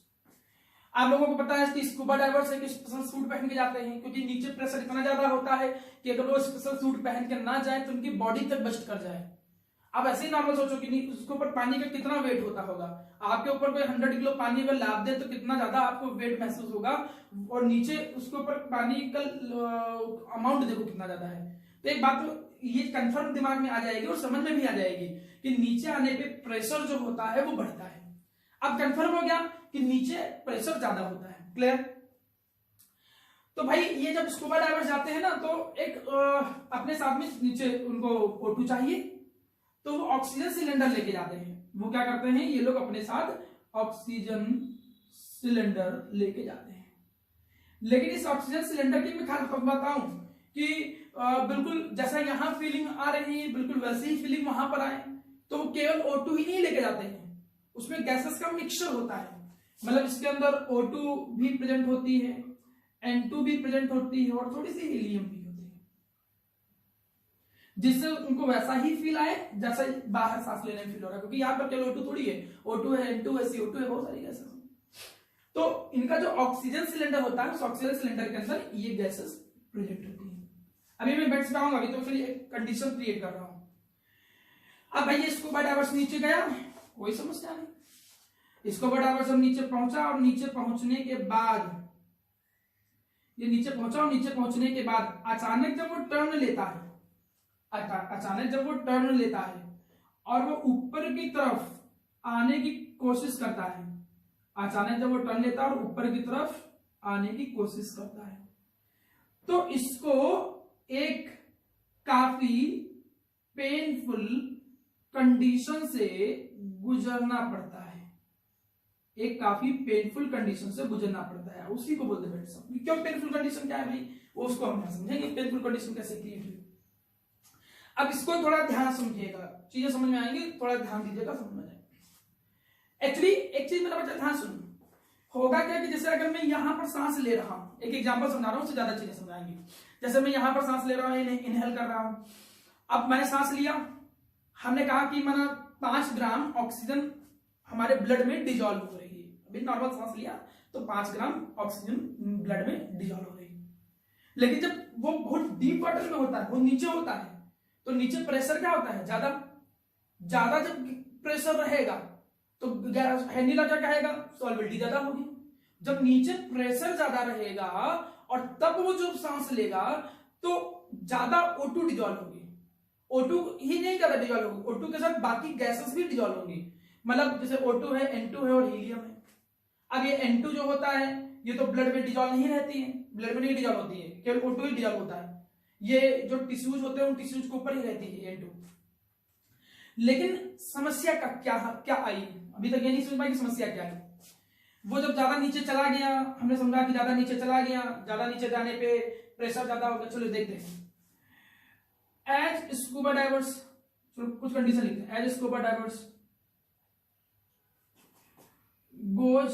आप लोगों को पता है कि स्कूबा डाइवर्स एक स्पेशल सूट पहन के जाते हैं, क्योंकि नीचे प्रेशर इतना ज्यादा होता है कि अगर वो स्पेशल सूट पहन के ना जाए तो उनकी बॉडी तक बस्ट कर जाए। अब ऐसे ही नॉर्मल सोचो कि उसके ऊपर पानी का कितना वेट होता होगा, आपके ऊपर कोई 100 किलो पानी अगर लाद दे तो कितना ज्यादा आपको वेट महसूस होगा, और नीचे उसके ऊपर पानी का अमाउंट देखो कितना ज्यादा है। तो एक बात तो ये कंफर्म दिमाग में आ जाएगी और समझ में भी आ जाएगी कि नीचे आने पे प्रेशर जो होता है वो बढ़ता है। अब कंफर्म हो गया कि नीचे प्रेशर ज्यादा होता है, क्लियर। तो भाई ये जब स्कूबा डाइवर्स जाते हैं ना तो एक अपने साथ में नीचे उनको O2 चाहिए, तो वो ऑक्सीजन सिलेंडर लेके जाते हैं। वो क्या करते हैं, ये लोग अपने साथ ऑक्सीजन सिलेंडर लेके जाते हैं। लेकिन इस ऑक्सीजन सिलेंडर की मैं खाली बताऊं कि बिल्कुल जैसा यहां फीलिंग आ रही है बिल्कुल वैसी ही फीलिंग वहां पर आए, तो वो केवल O2 ही नहीं लेके जाते हैं, उसमें गैसेस का मिक्सचर होता है। मतलब इसके अंदर O2 भी प्रेजेंट होती है, N2 भी प्रेजेंट होती है और थोड़ी सी हीलियम भी होती है, जिससे उनको वैसा ही फील आए जैसा बाहर सांस लेने में फील हो रहा है, क्योंकि यहाँ पर केवल O2 थोड़ी है, O2 है, N2 है, CO2 है, बहुत सारी गैसेस। तो इनका जो ऑक्सीजन सिलेंडर होता है उस ऑक्सीजन सिलेंडर के अंदर ये गैसेस प्रेजेंट होती है। अभी मैं बेंच पे आऊंगा, अभी तो फिर एक कंडीशन क्रिएट कर रहा हूं। अब भाई ये स्कूबा डाइवर्स नीचे गया, कोई समस्या नहीं। स्कूबा डाइवर्स अब नीचे पहुंचा और नीचे पहुंचने के बाद ये नीचे पहुंचा और नीचे पहुंचने के बाद अचानक जब वो टर्न लेता है, अचानक जब वो टर्न लेता है और वो ऊपर की तरफ आने की कोशिश करता है, अचानक जब वो टर्न लेता है और ऊपर की तरफ आने की कोशिश करता है, तो इसको एक काफी पेनफुल कंडीशन से गुजरना पड़ता है, एक काफी पेनफुल कंडीशन से गुजरना पड़ता है, उसी को बोलते हैं। क्यों पेनफुल कंडीशन क्या है भाई, वो उसको हम समझेंगे पेनफुल कंडीशन कैसे क्रिएट हुई। अब इसको थोड़ा ध्यान समझिएगा, चीजें समझ में आएंगी, थोड़ा ध्यान दीजिएगा, समझ में जाएगा। एक्चुअली एक चीज मेरा बच्चा ध्यान सुन, होगा क्या कि जैसे अगर मैं यहां पर सांस ले रहा हूं, एक एग्जांपल समझा रहा हूं, उससे ज्यादा चीजें समझाएंगी। जैसे मैं यहां पर सांस ले रहा हूं, इनहेल कर रहा हूं, अब मैंने सांस लिया, हमने कहा कि माना 5 ग्राम ऑक्सीजन हमारे ब्लड में डिजॉल्व हो रही है। अभी नॉर्मल सांस लिया तो 5 ग्राम ऑक्सीजन ब्लड में डिजॉल्व हो रही है, लेकिन जब वो बहुत डीप वाटर में होता है, वो नीचे होता है, तो नीचे प्रेशर क्या होता है, ज्यादा जब प्रेशर रहेगा तो नीला क्या कहेगा, सॉल्बिलिटी ज्यादा होगी। जब नीचे प्रेशर ज्यादा रहेगा और तब वो जो सांस लेगा तो ज्यादा O2 डिजॉल्व होगी। O2 ही नहीं ज्यादा डिजॉल्व होगी, O2 के साथ बाकी गैसेस भी डिजॉल्व होंगी। मतलब जैसे O2 है, N2 है और हीलियम है। अब ये N2 जो होता है ये तो ब्लड में डिजॉल्व नहीं रहती है, ब्लड में नहीं डिजॉल्व होती है, केवल O2 ही डिजॉल्व होता है। ये जो टिश्यूज होते हैं उन टिश्यूज के ऊपर ही रहती है N2। लेकिन समस्या का क्या आई, अभी तक ये नहीं समझ पाई कि समस्या क्या है। वो जब ज्यादा नीचे चला गया, हमने समझा कि ज्यादा नीचे चला गया, ज्यादा नीचे जाने पे प्रेशर ज्यादा होगा। चलो देखते हैं। एज स्कूबा डाइवर्स, कुछ कंडीशन लिखते हैं। एज स्कूबा डाइवर्स गोज,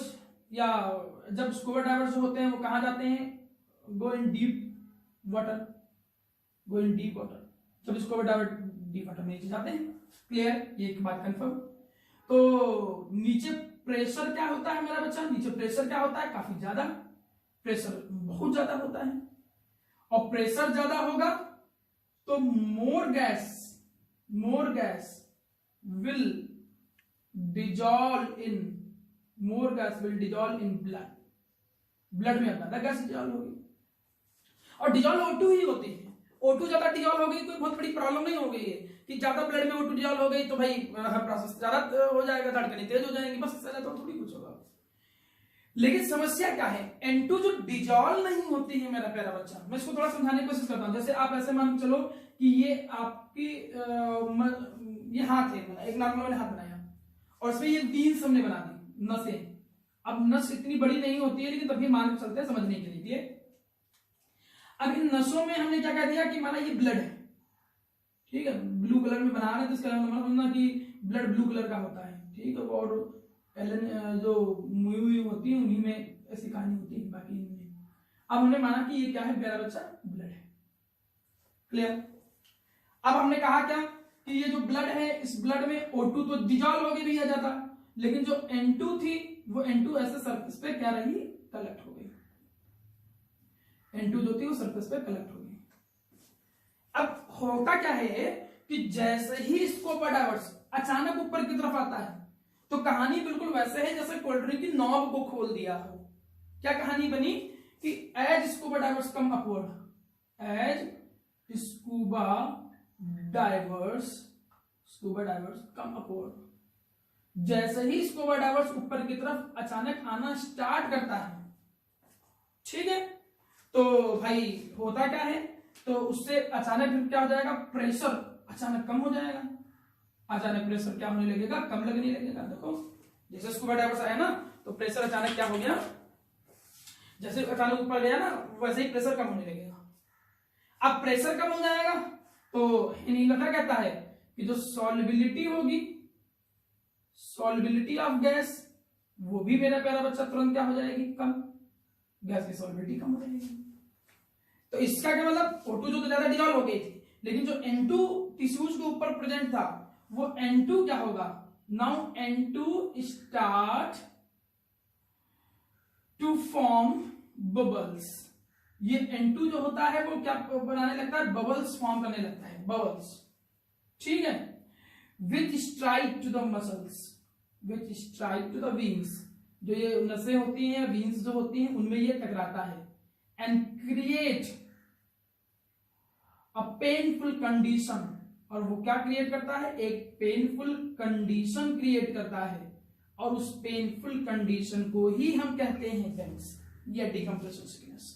या जब स्कूबा डाइवर्स होते हैं वो कहां जाते हैं, go in deep water, go in deep water. जब स्कूबा डाइवर डीप वाटर में नीचे जाते हैं, क्लियर, ये एक बात कंफर्म। तो नीचे प्रेशर क्या होता है मेरा बच्चा, नीचे प्रेशर क्या होता है, काफी ज्यादा प्रेशर, बहुत ज्यादा होता है। और प्रेशर ज्यादा होगा तो more gas will dissolve in blood में ज्यादा गैस डिजॉल्व होगी। और डिजॉल्व O2 ही होती है, O2 ज्यादा डिजॉल्व हो गई कोई बहुत बड़ी प्रॉब्लम नहीं हो गई है कि ज्यादा ब्लड में O2 डिजॉल्व हो गई तो भाई प्रोसेस ज्यादा हो जाएगा, धड़कनें तेज हो जाएंगी, बस इससे ज्यादा थोड़ी कुछ होगा। लेकिन समस्या क्या है, N2 जो डिजॉल्व नहीं होती है मेरा प्यारा बच्चा, मैं इसको थोड़ा समझाने की कोशिश करता हूं। जैसे आप ऐसे मान चलो कि ये आपकी ये हाथ है, एक नॉर्मल मैंने हाथ बनाया और इसमें ये 3 हमने बना दी नसें। अब नस इतनी बड़ी नहीं होती है लेकिन तभी मान चलते हैं समझने के लिए। अब इन नसों में हमने क्या कह दिया कि माना ये ब्लड है, ठीक है, ब्लू कलर में बना रहे हैं तो इसका मतलब समझना कि ब्लड ब्लू कलर का होता है, ठीक है। और जो मुई होती है उन्हीं में ऐसी कहानी होती है, बाकी इनमें। अब हमने माना कि ये क्या है प्यारा बच्चा, ब्लड है, क्लियर। अब हमने कहा क्या कि ये जो ब्लड है इस ब्लड में O2 तो डिजॉल्व हो गई भी आ जाता, लेकिन जो N2 थी वो N2 ऐसे सरफेस पे क्या रही, कलेक्ट हो गई। N2 जो थी वो सरफेस पे कलेक्ट हो गई। अब होता क्या है कि जैसे ही स्कूबा डाइवर्स अचानक ऊपर की तरफ आता है तो कहानी बिल्कुल वैसे है जैसे कोल्ड ड्रिंक की नॉब को खोल दिया हो। क्या कहानी बनी कि एज स्कूबा डाइवर्स कम अपवर्ड, एज स्कूबा डाइवर्स कम अपवर्ड, जैसे ही स्कूबा डाइवर्स ऊपर की तरफ अचानक आना स्टार्ट करता है, ठीक है, तो भाई होता क्या है, तो उससे अचानक क्या हो जाएगा, प्रेशर अचानक कम हो जाएगा। अचानक प्रेशर क्या होने लगेगा, कम लगने लगेगा। देखो जैसे स्कूबा डाइवर्स आया ना तो प्रेशर अचानक क्या हो गया, जैसे अचानक ऊपर गया ना वैसे ही प्रेशर कम होने लगेगा। अब प्रेशर कम हो जाएगा तो हेनिंग क्या कहता है कि जो सॉल्युबिलिटी होगी, सॉल्युबिलिटी ऑफ गैस, वो भी मेरा प्यारा बच्चा तुरंत क्या हो जाएगी, कम, गैस की सॉल्युबिलिटी कम हो जाएगी। तो इसका क्या मतलब, O2 जो तो ज्यादा डिजॉल्व हो गई थी, लेकिन जो N2 टिश्यूज के ऊपर प्रेजेंट था वो N2 क्या होगा, now N2 start to form bubbles. ये N2 जो होता है वो क्या बनाने लगता है, बबल्स फॉर्म करने लगता है, बबल्स, ठीक है, which strike to the muscles, which strike to the veins, जो ये नसें होती हैं, वीन्स जो होती हैं उनमें ये टकराता है, and create a painful condition, और वो क्या क्रिएट करता है, एक पेनफुल कंडीशन क्रिएट करता है, और उस पेनफुल कंडीशन को ही हम कहते हैं बेंड्स या डिकम्प्रेशन सिकनेस।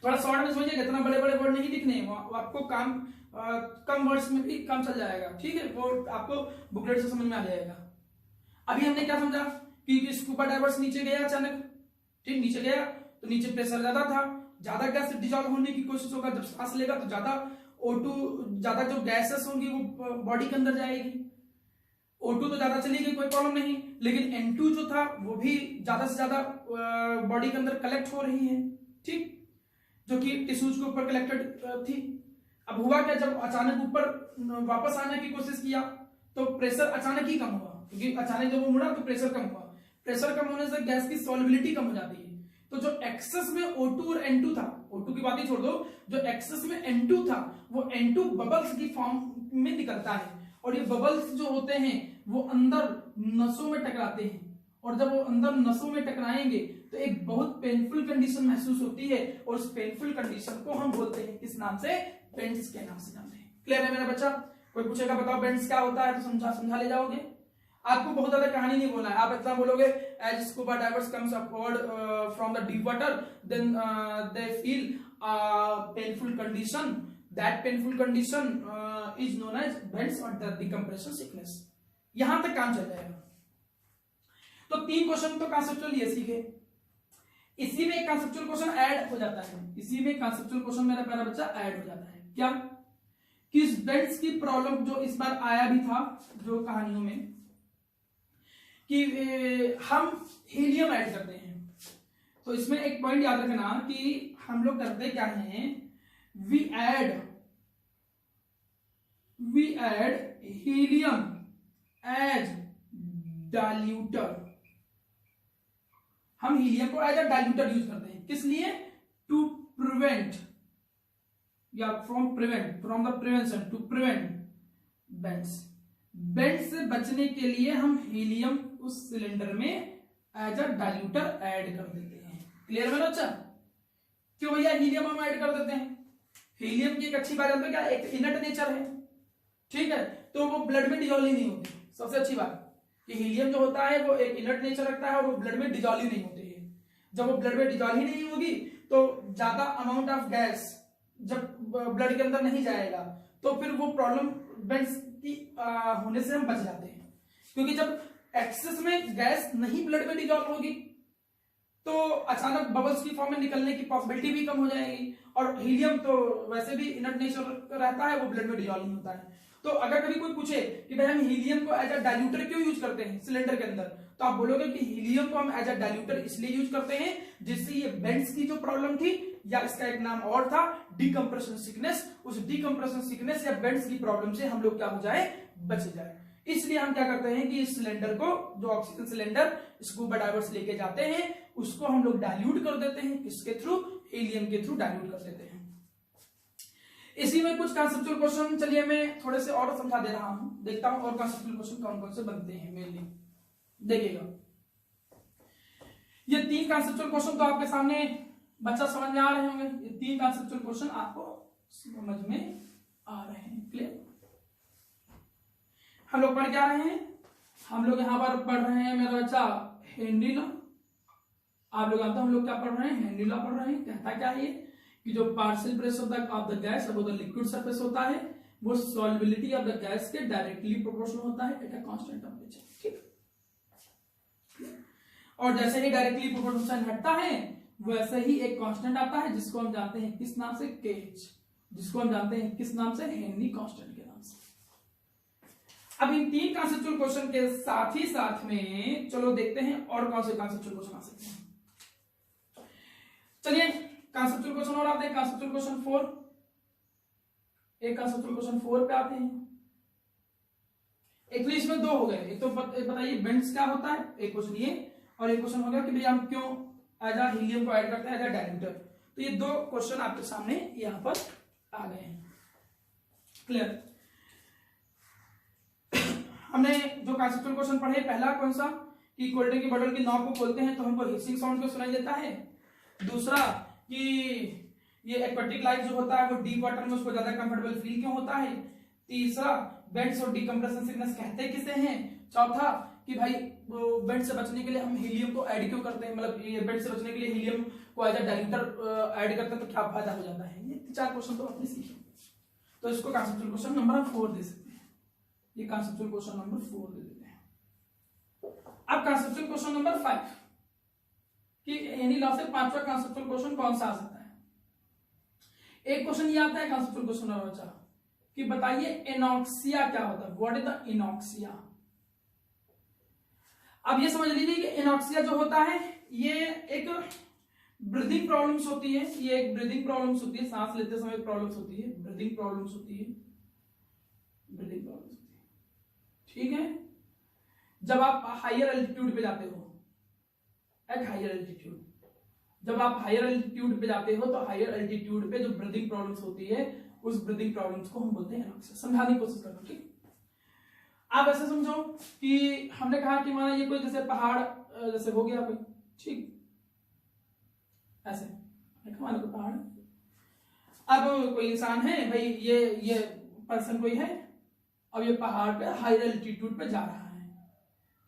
थोड़ा शॉर्ट में समझिए, इतना बड़े बड़े वर्ड नहीं लिखने, वो आपको काम कम वर्ड्स में भी काम चल जाएगा, ठीक है, वो आपको बुकलेट से समझ में आ जाएगा। अभी हमने क्या समझा कि स्कूबा डाइवर्स नीचे गया अचानक, ठीक, नीचे गया तो नीचे प्रेशर ज्यादा था, ज्यादा गैस डिजॉल्व होने की कोशिश होगा, जब सांस लेगा तो ज्यादा O2, ज्यादा जो गैसेस होंगी वो बॉडी के अंदर जाएगी, O2 तो ज्यादा चली गई, कोई प्रॉब्लम नहीं, लेकिन N2 जो था वो भी ज्यादा से ज्यादा बॉडी के अंदर कलेक्ट हो रही है, ठीक, जो कि टिश्यूज के ऊपर कलेक्टेड थी। अब हुआ क्या, जब अचानक ऊपर वापस आने की कोशिश किया तो प्रेशर अचानक ही कम हुआ, क्योंकि अचानक जब वो मुड़ा तो प्रेशर कम हुआ, प्रेशर कम होने से गैस की सॉल्युबिलिटी कम हो जाती है। तो जो एक्सेस में O2 और N2 था, O2 की बात ही छोड़ दो, जो एक्सेस में N2 था वो N2 बबल्स की फॉर्म में निकलता है, और ये बबल्स जो होते हैं वो अंदर नसों में टकराते हैं, और जब वो अंदर नसों में टकराएंगे तो एक बहुत पेनफुल कंडीशन महसूस होती है, और उस पेनफुल कंडीशन को हम बोलते हैं किस नाम से, बेंड्स के नाम से जानते हैं। क्लियर है मेरा बच्चा? कोई पूछेगा बताओ बेंड्स क्या होता है तो समझा ले जाओगे। आपको बहुत ज्यादा कहानी नहीं बोलना है, आप इतना बोलोगे as scuba divers comes upward from the deep water then they feel painful condition, that painful condition is known as bends और द डिकम्प्रेशन सिकनेस। यहां तक काम चल जाएगा। तो 3 क्वेश्चन तो कॉन्सेप्चुअल ये सीखे, इसी में एक कॉन्सेप्चुअल क्वेश्चन ऐड हो जाता है, इसी में कॉन्सेप्चुअल क्वेश्चन मेरा प्यारा बच्चा ऐड हो जाता है। क्या कि इस बेंड्स की प्रॉब्लम जो इस बार आया भी था जो कहानियों में, कि हम हीलियम ऐड करते हैं, तो इसमें एक पॉइंट याद रखना कि हम लोग करते क्या हैं, वी ऐड हीलियम एज डाइल्यूटर। हम हीलियम को एज अ डाइल्यूटर यूज करते हैं, किस लिए, टू प्रिवेंट या from the prevention, to prevent bends से बचने के लिए हम हीलियम उस सिलेंडर में एज अ डाइल्यूटर ऐड कर देते हैं। क्लियर है बच्चा? क्यों भैया हीलियम हम ऐड कर देते हैं? हीलियम की एक अच्छी बात है क्या, एक इनर्ट नेचर है, ठीक है, तो वो ब्लड में डिजॉल्व नहीं होती। सबसे अच्छी बात कि हीलियम जो होता है वो एक इनर्ट नेचर रखता है और वो ब्लड में डिजॉल्व नहीं होती है। जब वो ब्लड में डिजॉल्व ही नहीं होगी तो ज्यादा अमाउंट ऑफ गैस जब ब्लड के अंदर नहीं जाएगा तो फिर वो प्रॉब्लम बेंड्स की होने से हम बच जाते हैं, क्योंकि जब एक्सेस में गैस नहीं ब्लड में डिजॉल्व होगी तो अचानक बबल्स की फॉर्म में निकलने की पॉसिबिलिटी भी कम हो जाएगी, और हीलियम तो वैसे भी इनर्ट नेचर रहता है, वो ब्लड में डिजॉल्व नहीं होता है। तो अगर कभी कोई पूछे कि भाई हम हीलियम को एज अ डाइल्यूटर क्यों यूज करते हैं सिलेंडर के अंदर, तो आप बोलोगे कि हीलियम को हम एज अ डाइल्यूटर इसलिए यूज करते हैं जिससे ये बेंड्स की जो प्रॉब्लम थी, या इसका एक नाम और था डिकम्प्रेशन सिकनेस, उस डिकम्प्रेशन सिकनेस या बेंड्स की प्रॉब्लम से हम लोग क्या हो जाए, बच जाए। इसलिए हम क्या करते हैं कि इस सिलेंडर को, जो ऑक्सीजन सिलेंडर स्कूबा डाइवर्स लेके जाते हैं, उसको हम लोग डाइल्यूट कर देते हैं, किसके थ्रू, हीलियम के थ्रू डाइल्यूट कर देते हैं। इसी में कुछ कॉन्सेप्चुअल क्वेश्चन, चलिए मैं थोड़े से और समझा दे रहा हूं, देखता हूं और कॉन्सेप्चुअल क्वेश्चन कौन कौन से बनते हैं मेनली। देखिएगा ये 3 कॉन्सेप्चुअल क्वेश्चन तो आपके सामने बच्चा समझ में आ रहे होंगे, ये 3 कॉन्सेप्चुअल क्वेश्चन आपको समझ में आ रहे हैं। क्लियर? हम लोग पढ़ क्या रहे हैं, हम लोग यहाँ पर पढ़ रहे हैं मेरा बच्चा हेनरी लॉ। आप लोग हम लोग क्या पढ़ रहे हैं, हेनरी लॉ पढ़ रहे हैं। कहता क्या है कि जो partial pressure of the gas अब लिक्विड सरफेस होता है वो सॉल्युबिलिटी ऑफ द गैस के डायरेक्टली प्रोपोर्शनल होता है एट अ कांस्टेंट टेंपरेचर। ठीक, और जैसे ही डायरेक्टली प्रोपोर्शनल साइन हटता है वैसे ही एक कांस्टेंट आता है जिसको हम जानते हैं किस नाम से, केएच, जिसको हम जानते हैं किस नाम से, हेनरी कांस्टेंट के नाम से। अब इन 3 कॉन्सेप्चुअल क्वेश्चन के साथ ही साथ में चलो देखते हैं और कौन से कॉन्सेप्चुअल क्वेश्चन आ सकते हैं। चलिए कॉन्सेप्चुअल क्वेश्चन और आते हैं, कॉन्सेप्चुअल क्वेश्चन 4। एक कॉन्सेप्चुअल क्वेश्चन 4 पे आते हैं। एक्चुअली इसमें 2 हो गए, एक तो बताइए बेंड्स क्या होता है, एक क्वेश्चन ये, और एक क्वेश्चन हो गया कि भैया हम क्यों एज आ हीलियम को ऐड करते हैं एज अ डायल्यूटर। तो ये 2 क्वेश्चन आपके सामने यहां पर आ गए हैं। क्लियर? हमने जो कॉन्सेप्चुअल क्वेश्चन पढ़े, पहला कौन सा कि कोल्ड ड्रिंक की बोतल की नॉब को खोलते हैं तो हमको हिसिंग साउंड क्यों सुनाई देता है। दूसरा कि ये एक्वेटिक लाइफ जो होता है वो डीप वाटर में उसको ज्यादा कंफर्टेबल फील क्यों होता है। तीसरा बेंड्स और डिकम्प्रेशन सिकनेस कहते किसे हैं। चौथा कि भाई बेंड से बचने के लिए हम हीलियम को ऐड क्यों करते हैं, मतलब ये बेंड से बचने के लिए हीलियम को एज अ डायल्यूटर ऐड करते हैं तो क्या फायदा हो जाता है। ये 4 क्वेश्चन तो आपने सीखे, तो इसको कॉन्सेप्चुअल क्वेश्चन नंबर 4 दे सकते हैं। ये कॉन्सेप्चुअल क्वेश्चन नंबर 4 दे देते हैं। अब कॉन्सेप्चुअल क्वेश्चन नंबर 5 कि हेनी लॉ से 5वां कॉन्सेप्चुअल क्वेश्चन कौन सा आ सकता है। एक क्वेश्चन ये आता है कॉन्सेप्चुअल क्वेश्चन नंबर 4 कि बताइए एनॉक्सिया क्या होता है, व्हाट इज द एनॉक्सिया। अब ये समझ लीजिए कि एनॉक्सिया जो होता है ये एक ब्रीदिंग प्रॉब्लम्स होती है, ये एक ब्रीदिंग प्रॉब्लम्स होती है, सांस लेते समय प्रॉब्लम्स होती है, ब्रीदिंग प्रॉब्लम्स होती है, ब्रीदिंग प्रॉब्लम्स होती है। ठीक है, जब आप हायर एल्टीट्यूड पे जाते हो, एट हायर एल्टीट्यूड, जब आप हायर एल्टीट्यूड पे जाते हो तो हायर एल्टीट्यूड पे जो ब्रीदिंग प्रॉब्लम्स होती है उस ब्रीदिंग प्रॉब्लम्स को हम बोलते हैं एनॉक्सिया। समझाने की कोशिश करो। ठीक, आप ऐसे समझो कि हमने कहा कि माना ये कोई जैसे पहाड़ जैसे हो गया कोई, ठीक ऐसे मानो कोई पहाड़, अब कोई इंसान है भाई, ये पर्सन कोई है, अब ये पहाड़ पे हायर एल्टीट्यूड पे जा रहा है,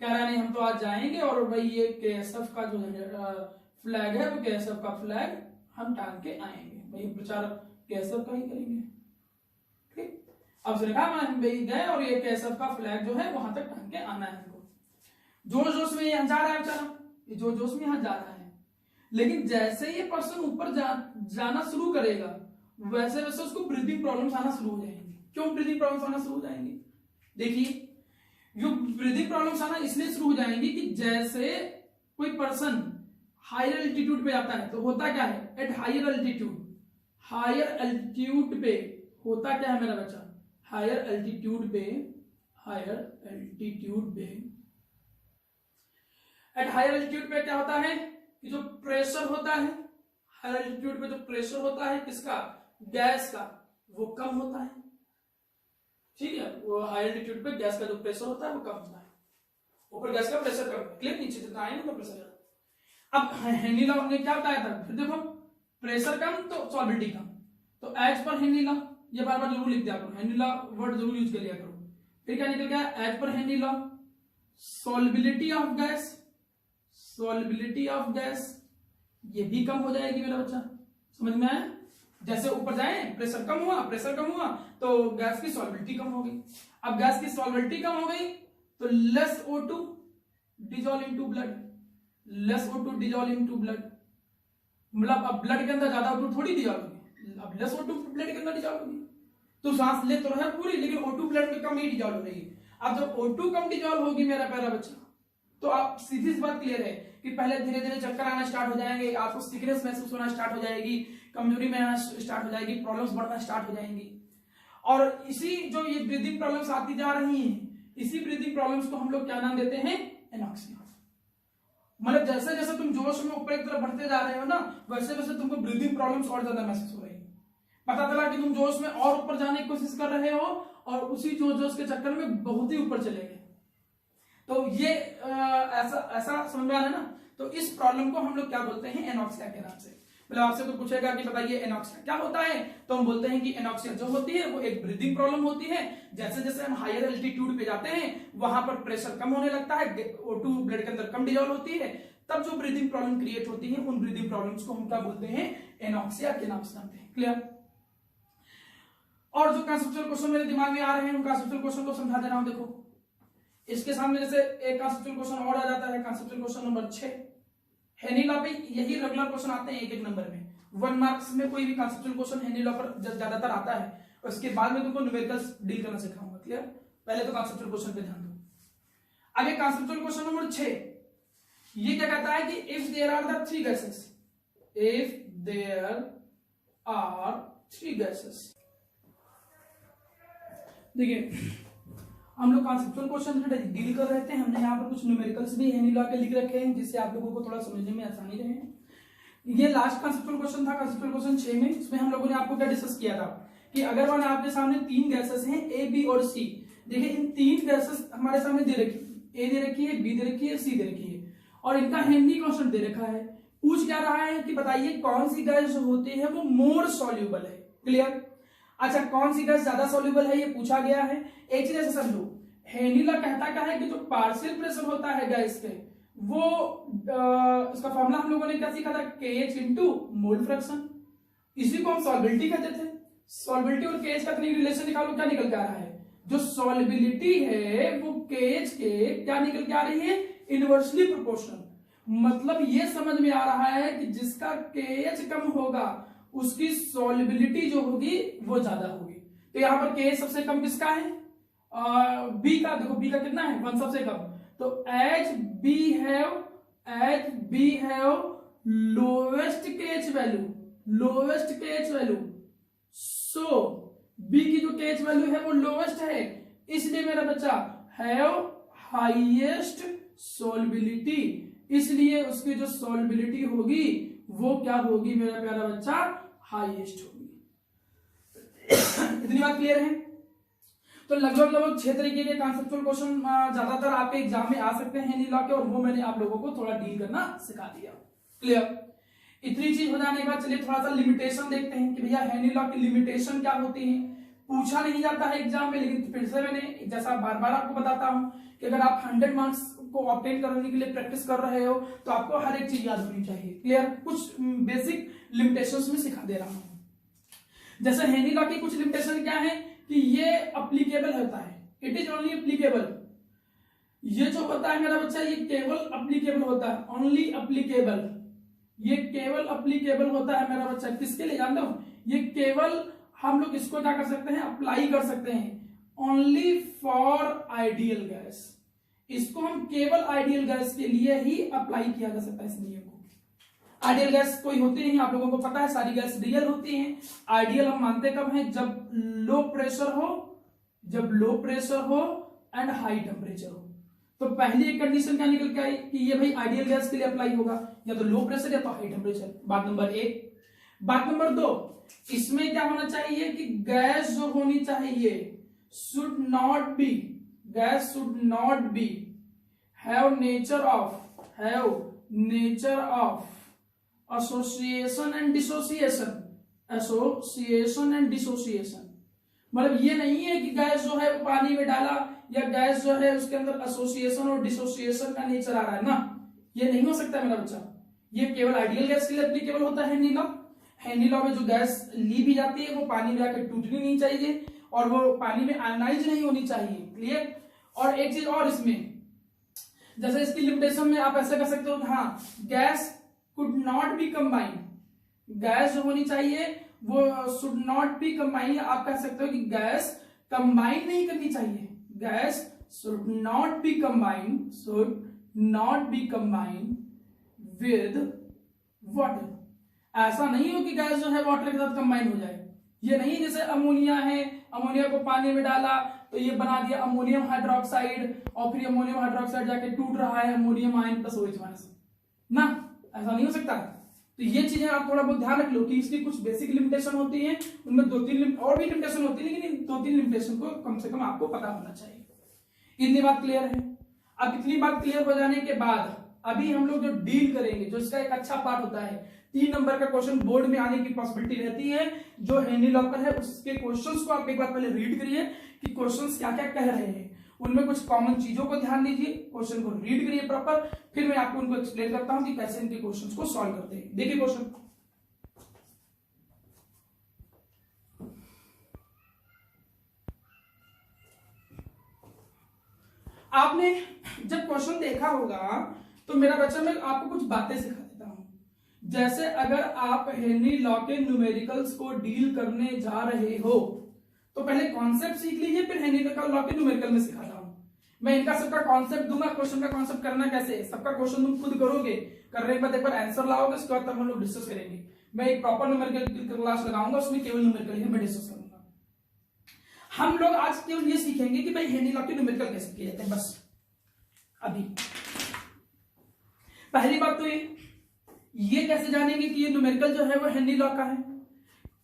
कह रहा नहीं हम तो आज जाएंगे और भाई ये केएसएफ का जो फ्लैग है वो केएसएफ का फ्लैग हम टांग के आएंगे, भाई प्रचार केएसएफ का ही करेंगे। ठीक, अब उसने कहा भाई गए और ये केएसएफ का फ्लैग जो है वहां तक टांग के आना है हमको। जोश जोश में यहाँ जा रहा है बेचारा, ये जोश जोश में यहाँ जा रहा है, लेकिन जैसे ये पर्सन ऊपर जाना शुरू करेगा वैसे वैसे उसको ब्रीदिंग प्रॉब्लम्स आना शुरू हो जाएंगी। क्यों ब्रीदिंग प्रॉब्लम्स आना शुरू हो जाएंगी? देखिए, जो ब्रीदिंग प्रॉब्लम्स आना इसलिए शुरू हो जाएंगी कि जैसे कोई पर्सन हायर एल्टीट्यूड पे जाता है तो होता क्या है, at higher altitude, higher altitude पे होता क्या है मेरा बच्चा, हायर एल्टीट्यूड पे, हायर एल्टीट्यूड पे, एट हायर एल्टीट्यूड पे क्या होता है कि जो प्रेशर होता है, हायर एल्टीट्यूड पे जो प्रेशर होता है किसका, गैस का, वो कम होता है। ठीक है, वो हायर एल्टीट्यूड पे गैस का जो प्रेशर होता है वो कम होता है, ऊपर गैस का प्रेशर कम, क्लियर, नीचे जितना आए ना प्रेशर। अब हेनरी लॉ ने क्या बताया था, फिर देखो प्रेशर कम तो सॉल्बिलिटी कम, तो एज पर हेनरी लॉ, ये बार बार जरूर लिख दिया करो, हेनरी लॉ वर्ड जरूर यूज कर लिया करो। फिर क्या निकल गया, as per Henry law solubility of gas, solubility of gas ये भी कम हो जाएगी मेरा बच्चा, समझ में आया। जैसे ऊपर जाए प्रेशर कम हुआ, प्रेशर कम हुआ तो गैस की सॉल्बिलिटी कम हो गई। अब गैस की सॉल्बिलिटी कम हो गई तो less O2 dissolve into blood, less O2 dissolve into blood, मतलब अब ब्लड के अंदर ज्यादा O2 थोड़ी डिजॉल्व होगी, अब लेस O2 ब्लड के अंदर डिजॉल्व होगी। तो सांस ले तो रहा पूरी, लेकिन O2 ब्लड में कम ही डिजॉल्व हो रही है। अब जब O2 कम डिजॉल्व होगी मेरा प्यारा बच्चा, तो आप सीधी सी बात क्लियर है कि पहले धीरे धीरे चक्कर आना स्टार्ट हो जाएंगे, आपको सिकनेस महसूस होना स्टार्ट हो जाएगी, कमजोरी में आना स्टार्ट हो जाएगी, प्रॉब्लम्स बढ़ना स्टार्ट हो जाएंगी। और इसी जो ये ब्रीदिंग प्रॉब्लम्स आती जा रही हैं, इसी ब्रीदिंग प्रॉब्लम्स को हम लोग क्या नाम देते हैं, एनॉक्सिया। मतलब जैसे जैसे तुम जोश में ऊपर की तरफ बढ़ते जा रहे हो ना, वैसे वैसे तुमको ब्रीदिंग प्रॉब्लम्स और ज्यादा महसूस हो रही है। पता चला कि तुम जोश में और ऊपर जाने की कोशिश कर रहे हो और उसी जोश के चक्कर में बहुत ही ऊपर चले गए। तो ये ऐसा समझ में आ रहा है ना। तो इस प्रॉब्लम को हम लोग क्या बोलते हैं, एनॉक्सिया के नाम से। मतलब आपसे तो पूछेगा कि बताइए एनॉक्सिया क्या होता है, तो हम बोलते हैं कि एनॉक्सिया जो होती है वो एक ब्रीदिंग प्रॉब्लम होती है। जैसे जैसे हम हायर एल्टीट्यूड पे जाते हैं वहां पर प्रेशर कम होने लगता है, O2 ब्लड के अंदर कम डिजॉल्व होती है, तब जो ब्रीदिंग प्रॉब्लम क्रिएट होती है उन ब्रीदिंग प्रॉब्लम्स को हम क्या बोलते हैं, एनॉक्सिया के नाम से जानते हैं। क्लियर। और जो कॉन्सेप्चुअल क्वेश्चन मेरे दिमाग में आ रहे हैं उन कॉन्सेप्चुअल क्वेश्चन को समझा दे रहा हूं। देखो इसके सामने जैसे एक कंसेप्चुअल क्वेश्चन और आ जाता है, कंसेप्चुअल क्वेश्चन नंबर 6। हेनी लॉ पे यही रेगुलर क्वेश्चन आते हैं एक एक नंबर में। 1 मार्क्स में कोई भी कंसेप्चुअल क्वेश्चन हेनी लॉ पर ज्यादातर आता है, और उसके बाद में तुमको न्यूमेरिकल्स डील करना सिखाऊंगा। क्लियर? पहले तो कंसेप्चुअल क्वेश्चन पे ध्यान दो। आगे कंसेप्चुअल क्वेश्चन नंबर 6, ये क्या कहता है कि if there are the 3 gases, if there are 3 gases. देखिए हम लोग कॉन्सेप्चुअल क्वेश्चन डील कर रहे थे, हमने यहाँ पर कुछ न्यूमेरिकल्स भी हेनी लॉ के लिख रखे हैं जिससे आप लोगों को थोड़ा समझने में आसानी रहे। ये लास्ट कॉन्सेप्चुअल क्वेश्चन था, कॉन्सेप्चुअल क्वेश्चन 6 में। इसमें हम लोगों ने आपको क्या डिस्कस किया था कि अगर मान आपके सामने 3 गैसेस हैं ए, बी और सी। देखिए इन 3 गैसेस हमारे सामने दे रखी, ए दे रखी है, बी दे रखी है, सी दे रखी है, और इनका हेनरी कांस्टेंट दे रखा है। पूछ क्या रहा है कि बताइए कौन सी गैस जो होती है वो मोर सॉल्यूबल है। क्लियर? अच्छा, कौन सी गैस ज्यादा सॉल्यूबल है ये पूछा गया है। एक चीज ऐसे समझो, हेनी लॉ कहता क्या है कि जो पार्शियल प्रेशर होता है गैस के, वो इसका फॉर्मूला हम लोगों ने क्या सीखा था, KH इंटू मोल फ्रैक्शन। इसी को हम सॉल्बिलिटी कहते थे। सॉल्बिलिटी और KH का रिलेशन निकालो, क्या निकल के आ रहा है, जो सॉल्बिलिटी है वो KH के क्या निकल के आ रही है, इनवर्सली प्रोपोर्शनल। मतलब ये समझ में आ रहा है कि जिसका KH कम होगा उसकी सॉल्बिलिटी जो होगी वो ज्यादा होगी। तो यहां पर KH सबसे कम किसका है, बी का। देखो बी का कितना है, 1 सबसे कम। तो H B have lowest KH value, lowest KH value. So B की जो KH वैल्यू है वो लोवेस्ट है, इसलिए मेरा बच्चा हैव हाईएस्ट सॉल्बिलिटी, इसलिए उसकी जो सॉल्बिलिटी होगी वो क्या होगी मेरा प्यारा बच्चा, हाईएस्ट होगी। इतनी बात क्लियर है? तो लगभग 6 तरीके के कॉन्सेप्चुअल क्वेश्चन ज्यादातर आपके एग्जाम में आ सकते हैं हेनी लॉ के, और वो मैंने आप लोगों को थोड़ा डील करना सिखा दिया। क्लियर? इतनी चीज हो जाने के बाद चलिए थोड़ा सा लिमिटेशन देखते हैं कि भैया हेनी लॉ की लिमिटेशन क्या होती है। पूछा नहीं जाता है एग्जाम में, लेकिन फिर से मैंने जैसा बार बार आपको बताता हूं कि अगर आप 100 मार्क्स को ऑब्टेन करने के लिए प्रैक्टिस कर रहे हो तो आपको हर एक चीज याद होनी चाहिए। क्लियर? कुछ बेसिक लिमिटेशंस में सिखा दे रहा हूं। जैसे हेनी लॉ की कुछ लिमिटेशन क्या है कि ये अप्लीकेबल होता है, इट इज ओनली अप्लीकेबल। ये जो होता है मेरा बच्चा ये केवल अप्लीकेबल होता है, ओनली अप्लीकेबल। ये केवल अप्लीकेबल होता है मेरा बच्चा किसके लिए जानते हो, ये केवल हम लोग इसको क्या कर सकते हैं, अप्लाई कर सकते हैं ओनली फॉर आइडियल गैस। इसको हम केवल आइडियल गैस के लिए ही अप्लाई किया जा सकता है इस नियम को। आइडियल गैस कोई होती नहीं, आप लोगों को पता है, सारी गैस रियल होती हैं। आइडियल हम मानते कब है, जब लो प्रेशर हो, जब लो प्रेशर हो एंड हाई टेम्परेचर हो। तो पहली एक कंडीशन क्या निकल के आई कि ये भाई आइडियल गैस के लिए अप्लाई होगा, या तो लो प्रेशर या तो हाई टेम्परेचर। बात नंबर 1। बात नंबर 2, इसमें क्या होना चाहिए कि गैस जो होनी चाहिए should not be, gas should not be have nature of association and dissociation, association and dissociation. मतलब ये नहीं है कि गैस जो है पानी में डाला या गैस जो है उसके अंदर एसोसिएशन और डिसोसिएशन का नेचर आ रहा है ना, ये नहीं हो सकता मेरा बच्चा। ये केवल आइडियल गैस के लिए एप्लीकेबल होता है हेनी लॉ। हेनी लॉ में जो गैस ली भी जाती है वो पानी में आकर टूटनी नहीं चाहिए और वो पानी में आयनाइज नहीं होनी चाहिए। क्लियर? और एक चीज और इसमें, जैसे इसकी लिमिटेशन में आप ऐसे कर सकते हो, हाँ gas could not be combine, gas जो होनी चाहिए वो शुड नॉट बी कंबाइन। आप कह सकते हो कि गैस कंबाइन नहीं करनी चाहिए, gas should not be combine, should not be combine with water. ऐसा नहीं हो कि गैस जो है वाटर के साथ कंबाइन हो जाए। ये नहीं जैसे अमोनिया है, अमोनिया को पानी में डाला तो ये बना दिया अमोनियम हाइड्रोक्साइड, और फिर अमोनियम हाइड्रोक्साइड जाके टूट रहा है ammonium ion plus OH minus ना, ऐसा नहीं हो सकता। तो ये चीजें आप थोड़ा बहुत ध्यान रख लो कि इसकी कुछ बेसिक लिमिटेशन होती है, उनमें 2-3 और भी लिमिटेशन होती है, लेकिन इन 2-3 लिमिटेशन को कम से कम आपको पता होना चाहिए। इतनी बात क्लियर है? अब इतनी बात क्लियर हो जाने के बाद अभी हम लोग जो डील करेंगे, जो इसका एक अच्छा पार्ट होता है, 3 नंबर का क्वेश्चन बोर्ड में आने की पॉसिबिलिटी रहती है, जो हेनी लॉ पर है उसके क्वेश्चंस को आप एक बार पहले रीड करिए कि क्वेश्चंस क्या क्या कह रहे हैं, उनमें कुछ कॉमन चीजों को ध्यान दीजिए, क्वेश्चन को रीड करिए प्रॉपर, फिर मैं आपको उनको एक्सप्लेन करता हूं कि कैसे इनके क्वेश्चंस को सॉल्व करते हैं। देखिए क्वेश्चन, आपने जब क्वेश्चन देखा होगा तो मेरा बच्चा, मैं आपको कुछ बातें सिखा देता हूं। जैसे अगर आप हेनरी लॉ के न्यूमेरिकल्स को डील करने जा रहे हो तो पहले कॉन्सेप्ट सीख लीजिए, फिर हेनरी लॉ के न्यूमेरिकल में सिखाता हूं। मैं इनका सबका कॉन्सेप्ट दूंगा, क्वेश्चन का कॉन्सेप्ट करना कैसे है, सबका क्वेश्चन तुम खुद करोगे, करने के बाद एक बार आंसर लाओगे, उसके बाद तब हम लोग डिस्कस करेंगे। मैं एक प्रॉपर न्यूमेरिकल क्लास लगाऊंगा, उसमें केवल न्यूमेरिकल ही मैं डिस्कस करूंगा। हम लोग आज केवल ये सीखेंगे कि भाई हेनरी लॉ के न्यूमेरिकल कैसे किए जाते हैं, बस। अभी पहली बात तो ये कैसे जानेंगे कि ये न्यूमेरिकल जो है वो हेनरी लॉ का है।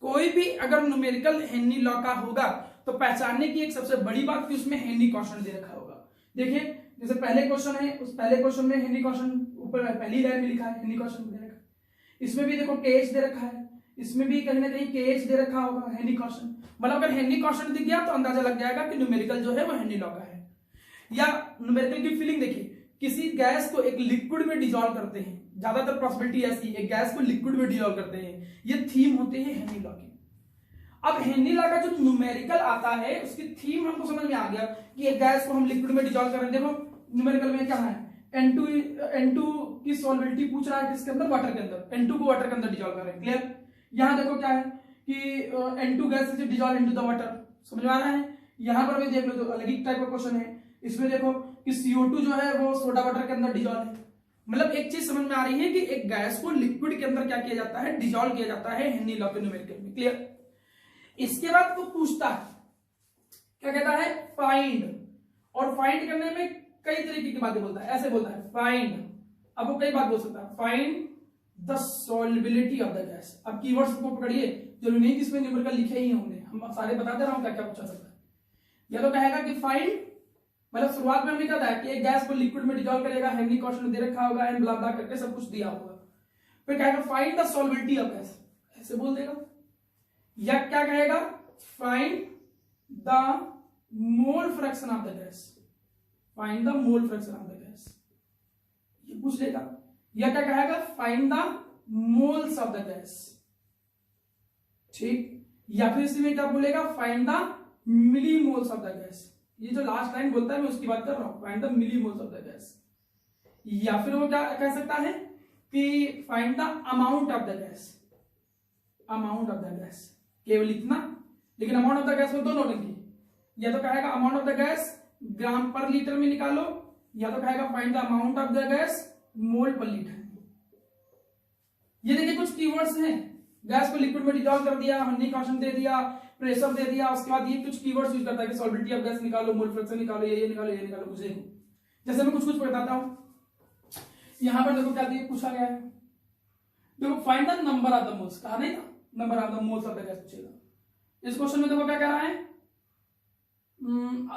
कोई भी अगर न्यूमेरिकल हेनरी लॉ का होगा तो पहचानने की एक सबसे बड़ी बात कि उसमें हेनरी कॉन्स्टेंट दे रखा होगा। देखिए जैसे पहले क्वेश्चन है, उस पहले क्वेश्चन में हेनरी कॉन्स्टेंट ऊपर पहली लाइन में लिखा है, हेनरी कॉन्स्टेंट दे रखा है। इसमें भी देखो केएच दे रखा है, इसमें भी कहीं ना कहीं केएच दे रखा होगा, हेनरी कॉन्स्टेंट। मतलब अगर हेनरी कॉन्स्टेंट दिख गया तो अंदाजा लग जाएगा कि न्यूमेरिकल जो है वो हेनरी लॉ का है। या न्यूमेरिकल की फीलिंग देखिए, किसी गैस को एक लिक्विड में डिसॉल्व करते हैं, ज्यादातर पॉसिबिलिटी ऐसी है, गैस को लिक्विड में डिसॉल्व करते हैं, ये थीम होते हैं हेनरी लॉ की। अब हेनरी लॉ का जो न्यूमेरिकल आता है उसकी थीम हमको समझ में आ गया कि एक गैस को हम लिक्विड में डिसॉल्व कर रहे हैं। देखो न्यूमेरिकल में क्या है, N2 की सॉल्वेबिलिटी पूछ रहा है किसके अंदर, वाटर के अंदर, N2 को वाटर के अंदर डिसॉल्व कर रहे हैं। क्लियर? यहां देखो क्या है कि N2 gas is dissolve into the water, समझ में आ रहा है। यहां पर भी देख लो तो अलग ही टाइप का क्वेश्चन है। इसमें देखो कि CO2 जो है वो सोडा वाटर के अंदर डिसॉल्व है। मतलब एक चीज समझ में आ रही है कि एक गैस को लिक्विड के अंदर क्या किया जाता है, डिसॉल्व किया जाता है हेनरी लॉ के न्यूमेरिकल में। क्लियर? इसके बाद वो पूछता है, क्या कहता है, फाइंड। और फाइंड करने में कई तरीके की बातें बोलता है, ऐसे बोलता है फाइंड। अब वो कई बात बोल सकता है, find the solubility of the gas. अब कीवर्ड्स को पकड़िए, जरूरी नहीं कि इसमें न्यूमेरिकल लिखे ही होंगे, हम सारे बता दे रहा हूं क्या क्या पूछा सकता है। या तो कहेगा कि फाइंड, मतलब शुरुआत में हमने क्या था कि एक गैस को लिक्विड में डिसॉल्व करेगा, हेनरी कॉन्स्टेंट दे रखा होगा एंड ब्ला ब्ला करके सब कुछ दिया होगा। फिर कहेगा find the solubility of gas, ऐसे बोल देगा। या क्या कहेगा, find the mole fraction of the gas, find the mole fraction of the gas, ये पूछ लेगा। या क्या कहेगा, find the moles of the gas, ठीक। या फिर इसमें क्या बोलेगा, find the milli moles of the gas. ये जो लास्ट लाइन बोलता है मैं उसकी बात कर रहा हूं, find the milli moles of the gas. या फिर वो क्या कह सकता है कि find the amount of the gas, amount of the gas, केवल इतना। लेकिन अमाउंट ऑफ द गैस में दो नोटिंग की, या तो कहेगा amount of the gas gram per litre में निकालो, या तो कहेगा find the amount of the gas mole per litre. ये देखिए कुछ कीवर्ड्स हैं, गैस को लिक्विड में डिसॉल्व कर दिया, हेनरी कॉन्स्टेंट दे दिया, प्रेशर दे दिया, उसके बाद ये कुछ कीवर्ड्स यूज करता है कि सॉल्युबिलिटी ऑफ गैस निकालो, मोल फ्रैक्शन निकालो, ये निकालो, ये निकालो, कुछ देखो। जैसे मैं कुछ कुछ बताता हूं, यहां पर देखो क्या पूछा गया है, देखो find the number of the moles, कहा नहीं था number of the moles of the gas पूछेगा। इस क्वेश्चन में देखो क्या कह रहा है,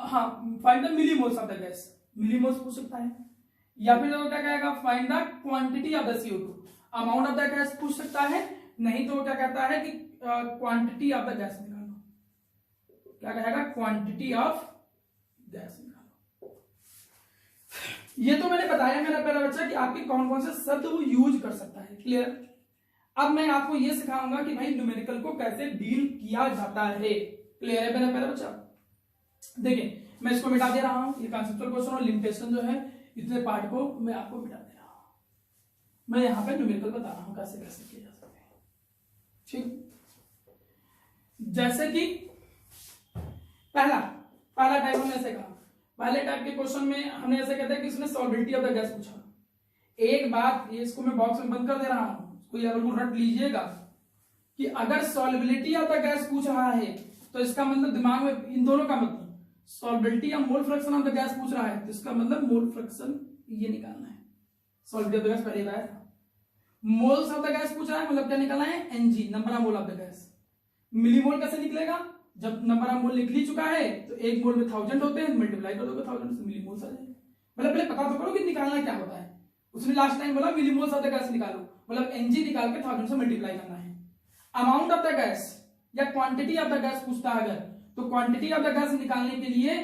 हाँ find the milli moles of the gas, milli moles पूछ सकता है। या फिर देखो क्या कहेगा, find the quantity of the CO2, amount of the gas पूछ सकता है। नहीं तो क्या कहता है कि क्वांटिटी ऑफ द गैस निकालो, क्या कहेगा, क्वांटिटी ऑफ गैस निकालो। ये तो मैंने बताया मेरा प्यारा बच्चा कि आपके कौन कौन से शब्द वो यूज कर सकता है। क्लियर? अब मैं आपको ये सिखाऊंगा कि भाई न्यूमेरिकल को कैसे डील किया जाता है। क्लियर है मेरा प्यारा बच्चा? देखिए मैं इसको मिटा दे रहा हूं, ये कॉन्सेप्चुअल क्वेश्चन और लिमिटेशन जो है इतने पार्ट को मैं आपको मिटा दे रहा हूं। मैं यहां पे न्यूमेरिकल बता रहा हूं कैसे कैसे किया जा सकता है, ठीक। जैसे कि पहला टाइप हमने ऐसे कहा, पहले टाइप के क्वेश्चन में हमने ऐसे कहते हैं कि इसने सॉल्युबिलिटी ऑफ द गैस पूछा। एक बात ये, इसको मैं बॉक्स में बंद कर दे रहा हूं, कोई अगर रट लीजिएगा कि अगर सॉल्युबिलिटी ऑफ द गैस पूछ रहा है तो इसका मतलब दिमाग में इन दोनों का मतलब, सॉल्युबिलिटी या मोल फ्रैक्शन ऑफ द गैस पूछ रहा है तो इसका मतलब मोल फ्रैक्शन ये निकालना है। सॉल्युबिलिटी ऑफ द गैस पहले आया था, मोल्स ऑफ द गैस पूछ रहा है मतलब क्या निकालना है, Ng, number of mole of the gas. Millimole कैसे निकलेगा, जब नंबर ऑफ मोल निकल ही चुका है तो एक मोल में 1000 होते हैं, मल्टीप्लाई कर दोगे 1000 से मिली मोल्स आ जाएंगे। मतलब पहले पता तो करो कि निकालना क्या होता है। उसने लास्ट टाइम बोला मिली मोल्स ऑफ द गैस निकालो, मतलब Ng निकाल के 1000 से मल्टीप्लाई करना है। अमाउंट ऑफ द गैस या क्वांटिटी ऑफ द गैस पूछता है अगर, तो क्वांटिटी ऑफ द गैस निकालने के लिए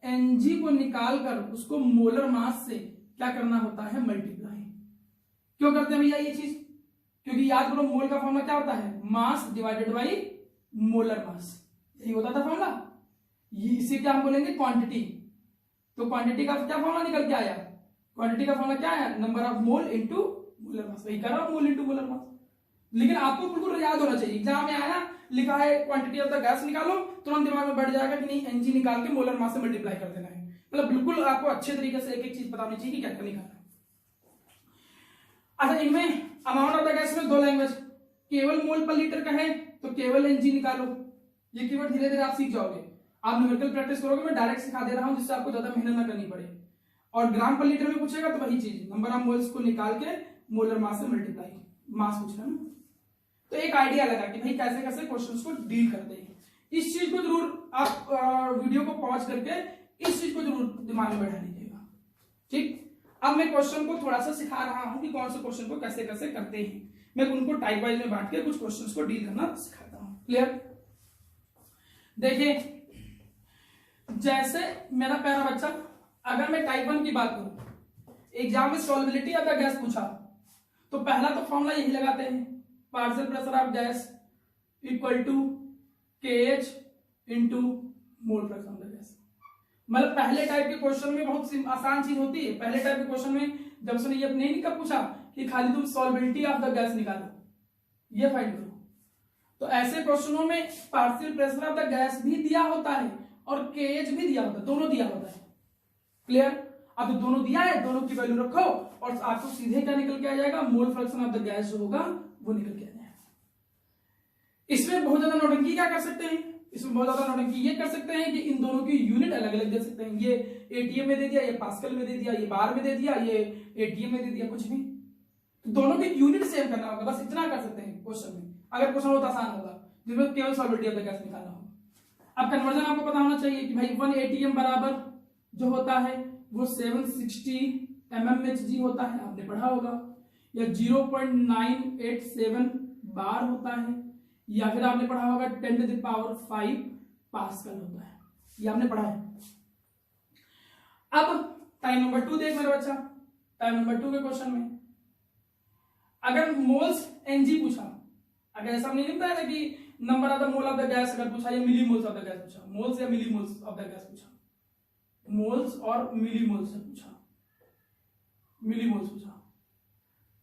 Ng को निकालकर उसको मोलर मास से क्या करना होता है, मल्टीप्लाई। क्यों करते हैं भैया ये चीज, क्योंकि याद करो मोल का फॉर्मूला क्या होता है, mass divided by molar mass, यही होता था फॉर्मूला। इसे क्या हम बोलेंगे, क्वांटिटी। तो क्वांटिटी का क्या फॉर्मूला निकल के आया, क्वांटिटी का फॉर्मूला क्या आया, number of mole into molar mass, वही कर रहा हूं, मोल इनटू मोलर मास। लेकिन आपको बिल्कुल याद होना चाहिए, एग्जाम में आया लिखा है क्वांटिटी ऑफ द गैस निकालो, तुरंत दिमाग में बैठ जाएगा कि नहीं एनजी निकाल के मोलर मास से मल्टीप्लाई कर देना है। मतलब बिल्कुल आपको अच्छे तरीके से एक एक चीज पता होनी चाहिए कि क्या करना है। अच्छा, इनमें अमाउंट ऑफ द गैस में दो लैंग्वेज, केवल मोल पर लीटर का है तो केवल एनजी निकालो, ये कीवर्ड धीरे धीरे आप सीख जाओगे, आप न्यूमेरिकल प्रैक्टिस करोगे, मैं डायरेक्ट सिखा दे रहा हूं जिससे आपको ज्यादा मेहनत ना करनी पड़े। और ग्राम पर लीटर में पूछेगा तो वही चीज, नंबर ऑफ मोल्स को निकाल के मोलर मास से मल्टीप्लाई, मास पूछ रहा है ना। तो एक आइडिया लगा कि भाई कैसे कैसे क्वेश्चंस को डील करते हैं। इस चीज को जरूर आप वीडियो को पॉज करके इस चीज को जरूर दिमाग में बैठा लीजिएगा, ठीक। अब मैं क्वेश्चन को थोड़ा सा सिखा रहा हूं कि कौन से क्वेश्चन को कैसे कैसे करते हैं, मैं उनको टाइप वाइज में बांट के कुछ क्वेश्चंस को डील करना सिखाता हूं। क्लियर? देखिए, जैसे मेरा प्यारा बच्चा, अगर मैं टाइप 1 की बात करूं, एग्जाम में सॉल्युबिलिटी ऑफ द गैस पूछा तो पहला तो फॉर्मूला यही लगाते हैं, partial pressure of gas equal to KH into mole fraction of the gas. मतलब पहले टाइप के क्वेश्चन में बहुत आसान चीज होती है, पहले टाइप के क्वेश्चन में जब उसने ये नहीं कब पूछा कि खाली तुम सॉल्युबिलिटी ऑफ द गैस निकालो, ये फाइंड करो, तो ऐसे क्वेश्चनों में partial pressure of the gas भी दिया होता है और KH भी दिया होता है, दोनों दिया होता है। क्लियर? अब तो दोनों दिया है, दोनों की वैल्यू रखो और आपको सीधे क्या निकल के आ जाएगा, मोल फ्रैक्शन ऑफ द गैस जो होगा वो निकल के आ जाएगा। इसमें बहुत ज्यादा नौटंकी क्या कर सकते हैं, इसमें बहुत ज्यादा नौटंकी ये कर सकते हैं कि इन दोनों की यूनिट अलग अलग दे सकते हैं, ये एटीएम में दे दिया, ये पास्कल में दे दिया, ये बार में दे दिया, ये एटीएम में दे दिया, कुछ भी, तो दोनों की यूनिट सेम करना होगा, बस इतना कर सकते हैं क्वेश्चन में, अगर क्वेश्चन बहुत आसान होगा जिसमें केवल सॉल्युबिलिटी ऑफ द गैस निकालना होगा। अब कन्वर्जन आपको पता होना चाहिए कि भाई 1 ATM बराबर जो होता है वो 760 mmHg होता है, आपने पढ़ा होगा, या 0.987 बार होता है, या फिर आपने पढ़ा होगा 10⁵ पास्कल होता है, ये आपने पढ़ा है। अब टाइम नंबर 2 देख मेरा बच्चा, टाइम नंबर 2 के क्वेश्चन में अगर मोल्स एनजी पूछा, अगर ऐसा नहीं लिखता है कि number of the mole of the gas अगर पूछा, या मिली मोल्स ऑफ द गैस पूछा, मोल्स या मिली मोल्स ऑफ द गैस पूछा, मोल्स और मिली मोल्स से पूछा, मिली मोल्स पूछा,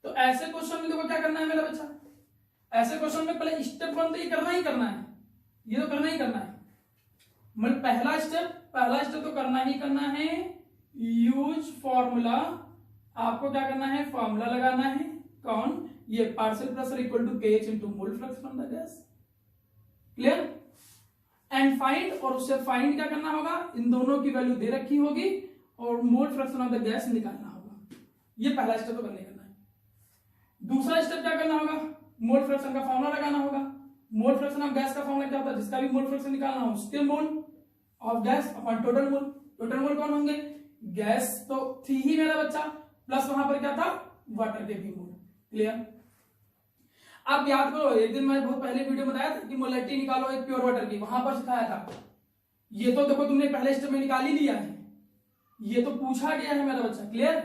तो ऐसे क्वेश्चन में देखो क्या करना है मेरा बच्चा, ऐसे क्वेश्चन में पहले स्टेप 1 तो ये करना ही करना है, ये तो करना ही करना है, मतलब पहला स्टेप तो करना ही करना है, यूज फॉर्मूला, आपको क्या करना है, फॉर्मूला लगाना है, कौन, ये partial pressure equal to KH into mole fraction of the gas. Clear? And find, और उससे फाइंड क्या करना होगा, इन दोनों की वैल्यू दे रखी होगी और मोल फ्रैक्शन ऑफ द गैस निकालना होगा, ये पहला स्टेप तो करने करना है। दूसरा स्टेप क्या करना होगा, मोल फ्रैक्शन का फॉर्मूला लगाना होगा। मोल फ्रैक्शन ऑफ गैस का फॉर्मूला क्या होता है, जिसका भी मोल फ्रैक्शन निकालना हो उसके mole of gas upon total mole, total mole कौन होंगे, गैस तो थी ही मेरा बच्चा, प्लस वहां पर क्या था, वाटर के भी मोल। क्लियर? आप याद करो, एक दिन मैंने बहुत पहले वीडियो में बताया था कि मोलैरिटी निकालो एक प्योर वाटर की, वहां पर सिखाया था, ये तो देखो तुमने पहले स्टेप में निकाल ही लिया है, ये तो पूछा गया है मेरा बच्चा। Clear?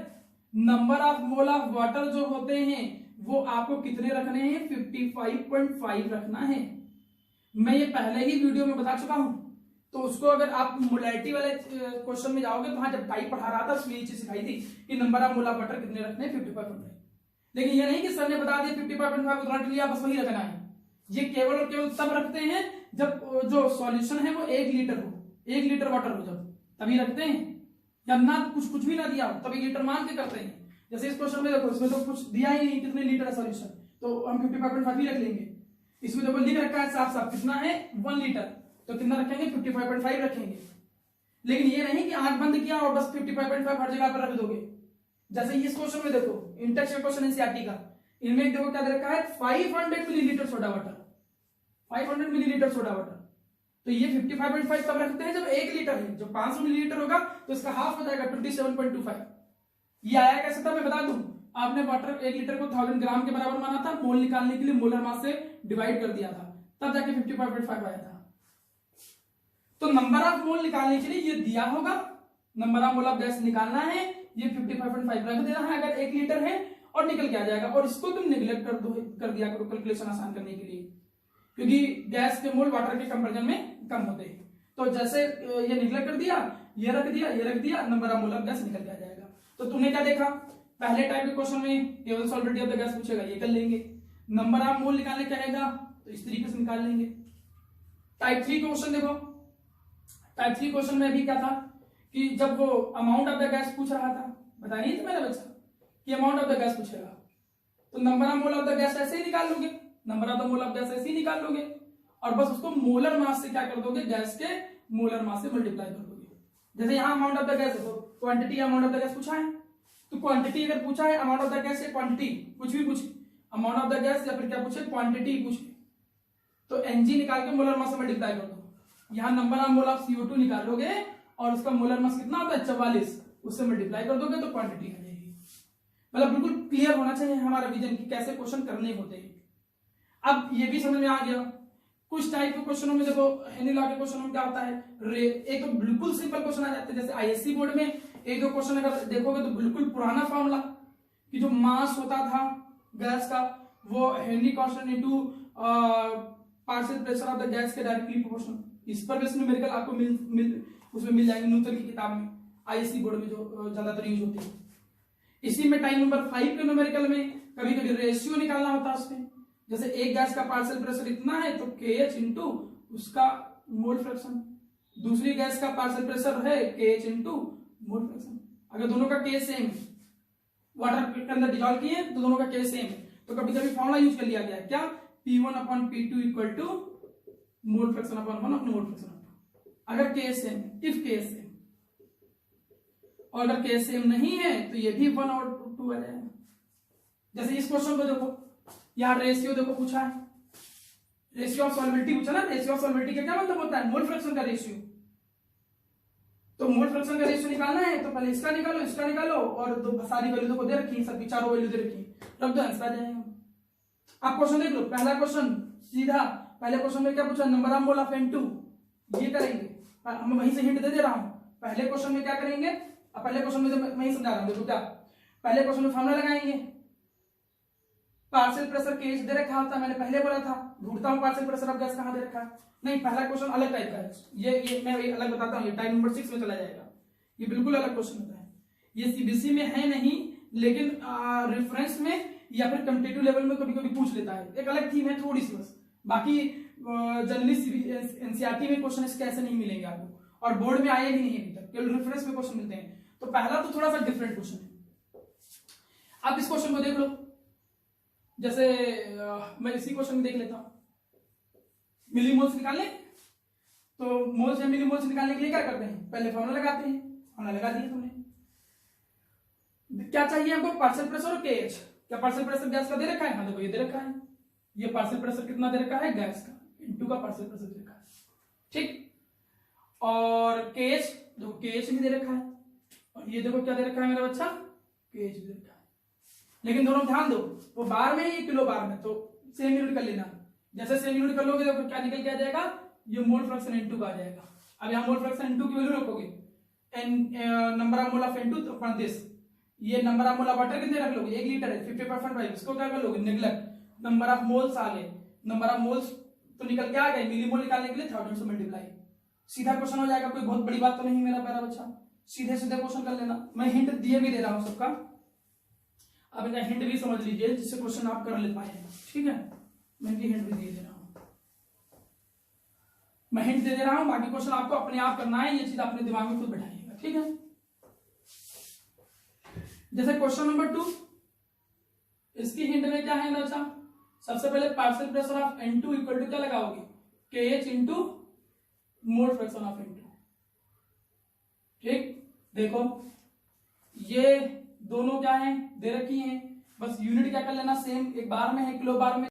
Number of mole of water जो होते हैं वो आपको कितने रखने हैं, 55.5 रखना है, मैं ये पहले ही वीडियो में बता चुका हूं, तो उसको अगर आप मोलैरिटी वाले क्वेश्चन में जाओगे तो वहां जब टाइप पढ़ा रहा था उसमें ये चीज सिखाई थी कि number of mole of water कितने रखने हैं, 55.5। लेकिन ये नहीं कि सर ने बता दिया 55.5 रट लिया बस वही रखना है, ये केवल और केवल तब रखते हैं जब जो सॉल्यूशन है वो 1 लीटर हो, 1 लीटर वाटर हो, जब तभी रखते हैं, या ना कुछ भी ना दिया हो तभी लीटर मान के करते हैं। जैसे इस क्वेश्चन में देखो, इसमें तो कुछ दिया ही नहीं कितने लीटर है सॉल्यूशन, तो हम 55.5 ही रख लेंगे। इसमें देखो लिख रखा है साफ साफ कितना है, 1 लीटर, तो कितना रखेंगे, 55.5 रखेंगे। लेकिन ये नहीं कि आंख बंद किया और बस 55.5 हर जगह पर रख दोगे। जैसे इस क्वेश्चन में देखो, इंटेक्स क्वेश्चन एनसीईआरटी का, इनमें देखो क्या दे रखा है, 500 millilitre soda water, 500 millilitre soda water, तो ये 55.5 तब रखते हैं जब 1 लीटर है, जब 500 मिलीलीटर होगा तो इसका हाफ हो जाएगा 27.25। ये आया कैसे था मैं बता दूं, आपने वाटर 1 लीटर को 1000 ग्राम के बराबर माना था, मोल निकालने के लिए मोलर मास से डिवाइड कर दिया था, तब जाके 55.5 आया था। तो नंबर ऑफ मोल निकालने के लिए ये दिया होगा, number of mole of gas निकालना है, ये 55.5 रख देना है अगर 1 लीटर है, और निकल के आ जाएगा। और इसको तुम निगलेक्ट कर दिया करो कैलकुलेशन आसान करने के लिए, क्योंकि गैस के मोल वाटर के कंपैरिजन में कम होते हैं। तो जैसे ये निगलेक्ट कर दिया, ये रख दिया, number of mole of gas निकल के आ जाएगा। तो तुमने क्या देखा, पहले टाइप के क्वेश्चन में केवल सॉल्वेबिलिटी ऑफ द गैस पूछेगा, ये कर लेंगे। नंबर ऑफ मोल निकालने कहेगा तो इस तरीके से निकाल लेंगे। टाइप 3 क्वेश्चन देखो, टाइप 3 क्वेश्चन में भी क्या था कि जब वो अमाउंट ऑफ द गैस पूछ रहा था, बताया नहीं था मेरा बच्चा कि अमाउंट ऑफ द गैस पूछेगा, तो number of mole of the gas ऐसे ही निकाल लोगे, number of the mole of gas ऐसे ही निकाल लोगे और बस उसको मोलर मास से क्या कर दोगे, गैस के मोलर मास से मल्टीप्लाई कर दोगे। जैसे यहाँ अमाउंट ऑफ द गैस है तो quantity amount of the gas पूछा है, तो क्वांटिटी अगर पूछा है अमाउंट ऑफ द गैस या क्वांटिटी कुछ भी पूछे, अमाउंट ऑफ द गैस या फिर क्या पूछे, क्वांटिटी पूछे, तो एनजी निकाल के मोलर मास से मल्टीप्लाई कर दो। यहाँ number of mole of CO2 निकालोगे और उसका मोलर मास कितना होता है 44, उससे मल्टीप्लाई कर दोगे तो क्वांटिटी आ जाएगी। मतलब बिल्कुल क्लियर होना चाहिए हमारा विजन की कैसे क्वेश्चन करने होते हैं। अब ये भी समझ में आ गया। कुछ टाइप के क्वेश्चनों में देखो, हेनरी लॉ के क्वेश्चनों में क्या होता है, एक तो बिल्कुल सिंपल क्वेश्चन आ जाते हैं, जैसे ISC बोर्ड में एक दो क्वेश्चन अगर देखोगे तो बिल्कुल पुराना फॉर्मूला कि जो मास होता था गैस का वो Henry constant into partial pressure of the gas के डायरेक्टली प्रोपोर्शनल। इस पर बेस न्यूमेरिकल आपको उसमें मिल जाएंगे न्यूटन की किताब में, ISC बोर्ड में जो ज्यादातर यूज होती है। इसी में टाइम नंबर 5 के न्यूमेरिकल में कभी कभी रेशियो निकालना होता है उसमें, जैसे एक गैस का पार्शियल प्रेशर इतना है तो KH इंटू उसका मोल फ्रैक्शन, दूसरी गैस का पार्शियल प्रेशर है KH इंटू मोल फ्रैक्शन। अगर दोनों का K सेम है, वाटर के अंदर डिजॉल्व किए तो दोनों का K सेम है, तो कभी कभी फॉर्मूला यूज कर लिया गया है क्या, P1 upon P2 equal to mole fraction upon 1 upon mole fraction. अगर K सेम है, इफ K सेम, और अगर K सेम नहीं है तो ये भी 1 और 2 आ जाएगा। जैसे इस क्वेश्चन को देखो, यहाँ रेशियो देखो पूछा है, रेशियो ऑफ सॉल्युबिलिटी पूछा ना, रेशियो ऑफ सॉल्युबिलिटी का क्या मतलब होता है, मोल फ्रैक्शन का रेशियो। तो मोल फ्रैक्शन का रेशियो निकालना है तो पहले इसका निकालो और दो सारी वैल्यू को दे रखी, सब चारों वैल्यू दे रखी, रख दो आंसर आ जाएगा। आप क्वेश्चन देख लो, पहला क्वेश्चन सीधा, पहले क्वेश्चन में क्या पूछा, number of mole of N2, ये करेंगे, मैं वहीं से हिंट दे रहा हूं। पहले क्वेश्चन में क्या करेंगे, अब पहले क्वेश्चन में मैं वहीं समझा रहा हूं, देखो क्या, पहले क्वेश्चन में फॉर्मूला लगाएंगे, पार्शियल प्रेशर KH दे रखा होता है, मैंने पहले बोला था, ढूंढता हूं पार्शियल प्रेशर ऑफ गैस कहां दे रखा है, नहीं पहला क्वेश्चन अलग टाइप का है, ये मैं अलग बताता हूं, ये टाइप नंबर 6 में चला जाएगा, ये बिल्कुल अलग क्वेश्चन होता है, ये CBC में है नहीं, लेकिन रेफरेंस में या फिर कम्पिटिटिव लेवल में कभी कभी पूछ लेता है, एक अलग थीम है थोड़ी सी बस, बाकी जनरली NCERT में क्वेश्चन इसके ऐसे नहीं मिलेंगे आपको, और बोर्ड में आए भी नहीं अभी तक, केवल रेफरेंस में क्वेश्चन मिलते हैं। तो पहला तो थोड़ा सा डिफरेंट क्वेश्चन है। आप इस क्वेश्चन को देख लो, जैसे मैं इसी क्वेश्चन में देख लेता हूं, मिलीमोल्स निकालने, तो मोल्स या मिलीमोल्स निकालने के लिए क्या करते हैं, पहले फॉर्मूला लगाते हैं, फॉर्मूला लगा दिया तुमने, क्या चाहिए हमको, पार्शियल प्रेशर और KH। क्या पार्शियल प्रेशर गैस का दे रखा है, हाँ देखो ये दे रखा है, ये पार्शियल प्रेशर कितना दे रखा है गैस का, N2 का पार्शियल प्रेशर दे रखा है, ठीक, और KH देखो KH भी दे रखा है, और ये देखो क्या दे रखा है मेरा बच्चा, KH दे रखा है, लेकिन दोनों ध्यान दो, वो बार में ये किलो बार में, तो सेम यूनिट कर लेना, जैसे सेम यूनिट कर लोगे तो क्या निकल के आ जाएगा, ये मोल फ्रैक्शन N2 का आ जाएगा। अब यहाँ मोल फ्रैक्शन N2 की वैल्यू रखोगे, number of mole of N2 upon this, ये number of mole of water कितने रख लोगे, 1 लीटर है 50% भाई, इसको क्या कर लोगे नेग्लेक्ट, नंबर ऑफ मोल्स आ गए, नंबर ऑफ मोल्स तो निकल के आ गए, मिलीमोल निकालने के लिए 1000 से मल्टीप्लाई, सीधा क्वेश्चन हो जाएगा, कोई बहुत बड़ी बात तो नहीं मेरा प्यारा बच्चा, सीधे सीधे क्वेश्चन कर लेना, मैं हिंट दिए भी दे रहा हूं सबका, अब इनका हिंट भी समझ लीजिए जिससे क्वेश्चन आप कर ले पाए, ठीक है, मैं इनकी हिंट भी दे रहा हूं, मैं हिंट दे रहा हूं, बाकी क्वेश्चन आपको अपने आप करना है, ये चीज अपने दिमाग में खुद बैठाइएगा, ठीक है। जैसे क्वेश्चन नंबर 2, इसकी हिंट में क्या है बच्चा, सबसे पहले partial pressure of N2 equal to क्या लगाओगे, KH into mole fraction of N2, ठीक, देखो ये दोनों क्या है दे रखी हैं, बस यूनिट क्या कर लेना, सेम, एक बार में है किलो बार में,